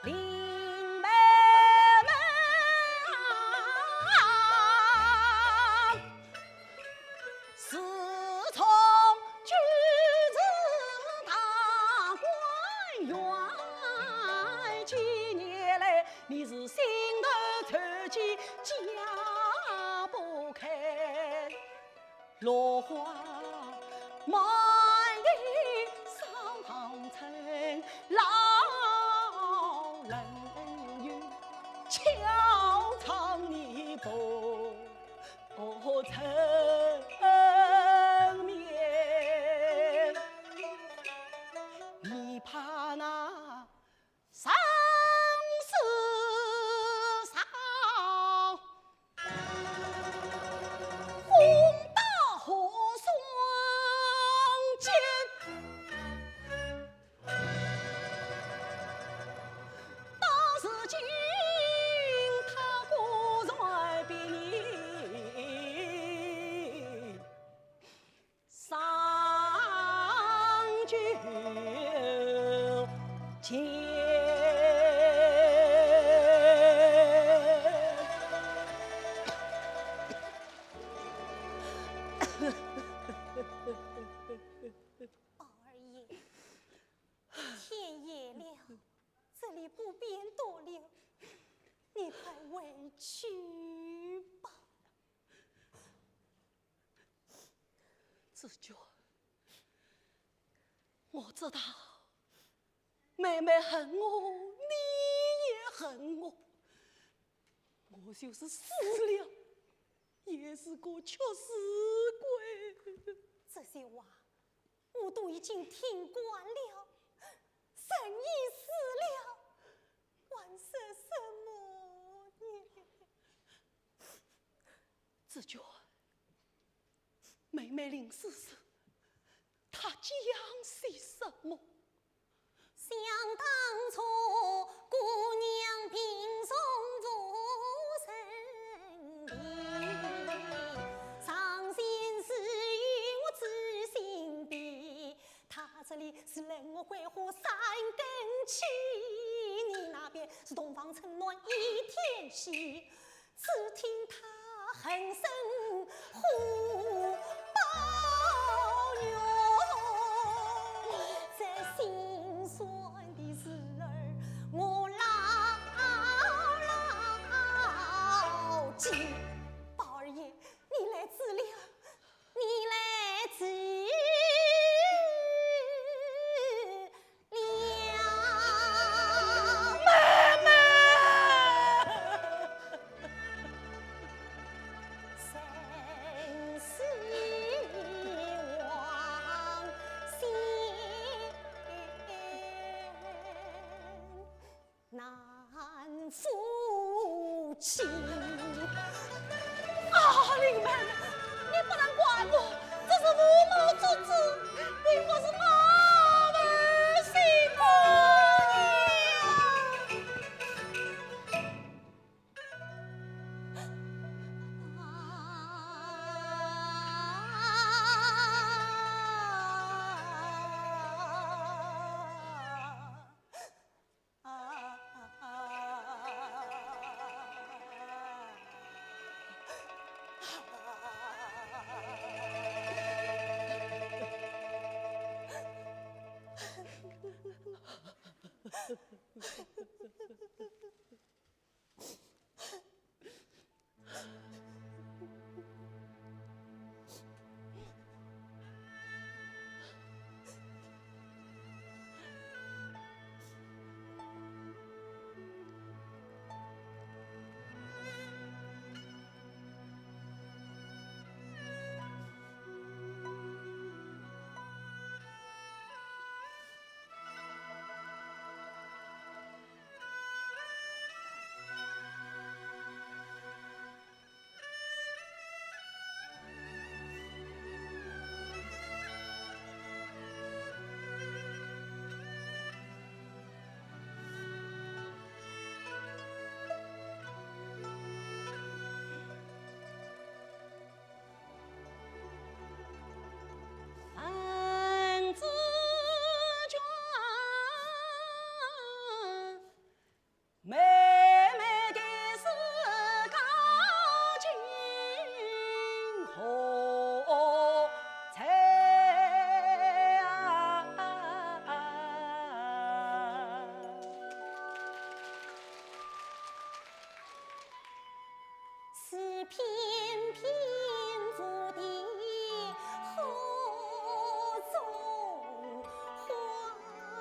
妹啊，自从举子大观园，几年来你是心头残疾家不开，落花满地伤春，老人院悄藏你不成眠，你怕那生死上轰大河双肩，当时今他果然比你上九千。宝二爷，天夜了，这里不便多留，你快回去吧。子娟，我知道妹妹恨我，你也恨我，我就是死了，也是个缺死鬼。这些话我都已经听惯了，神已死了，还说什么呢？这句话，妹妹临死时，她讲些什么？想当初，姑娘凭送无生地，伤心事与我知心地。他这里是人我桂花三更起，你那边是东方春暖一天西。只听他哼声呼报哟，这心酸的事儿我牢记。宝二爷，你来治了，你来治了。生死往心难负起。啊，林妹妹，你不能怪我，这是父母之子，并不是我们辛苦妹妹的是高进何才是翩翩舞的河中花。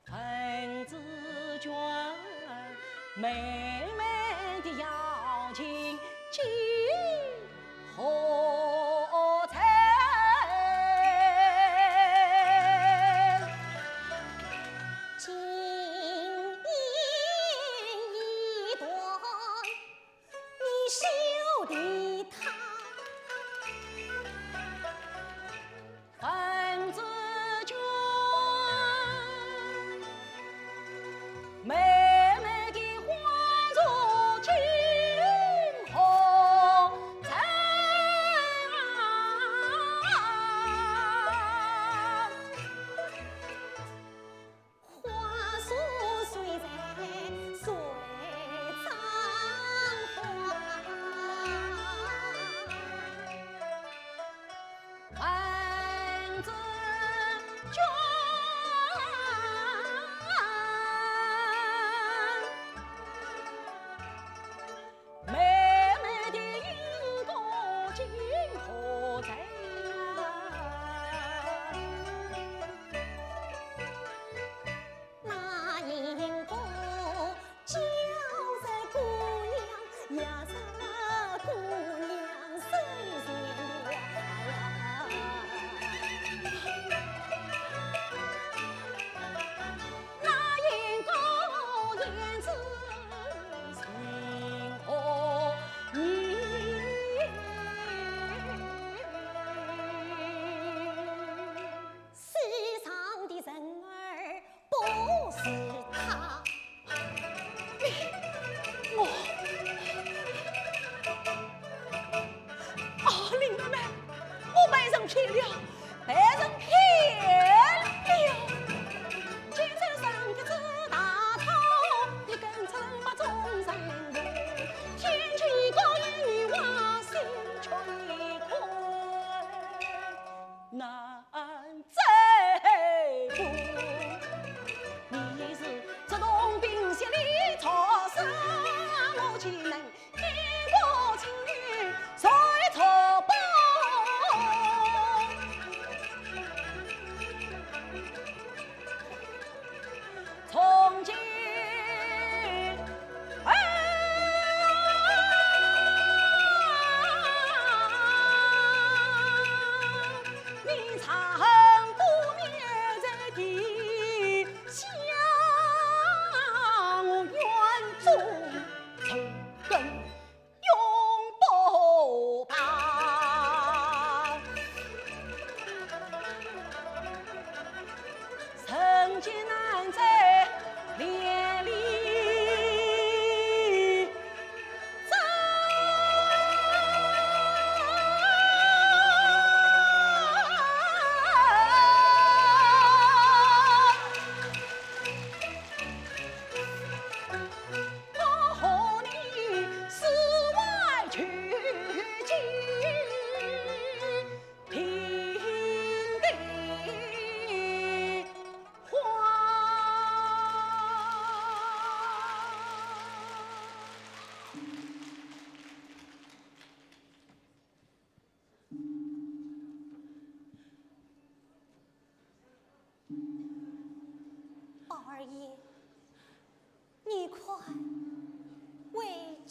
恨之娟，妹妹的要情今何才？今言一段，你休理他。恨之娟，妹妹的欢作今何才？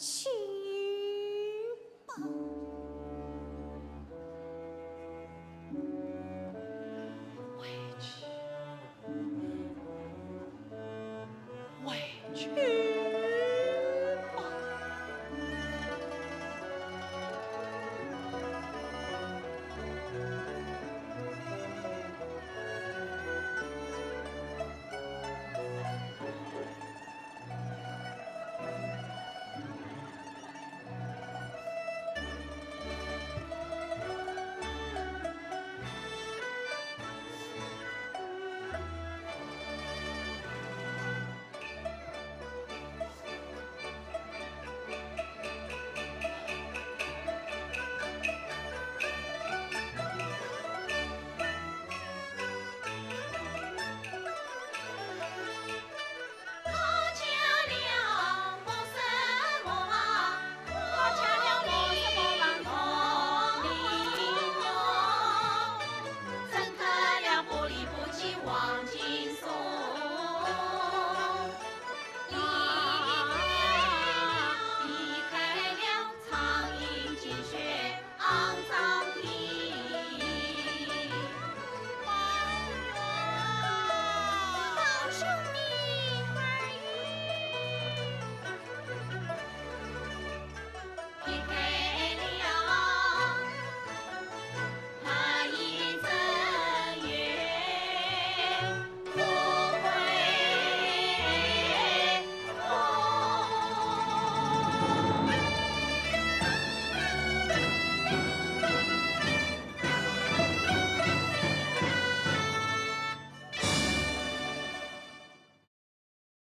去。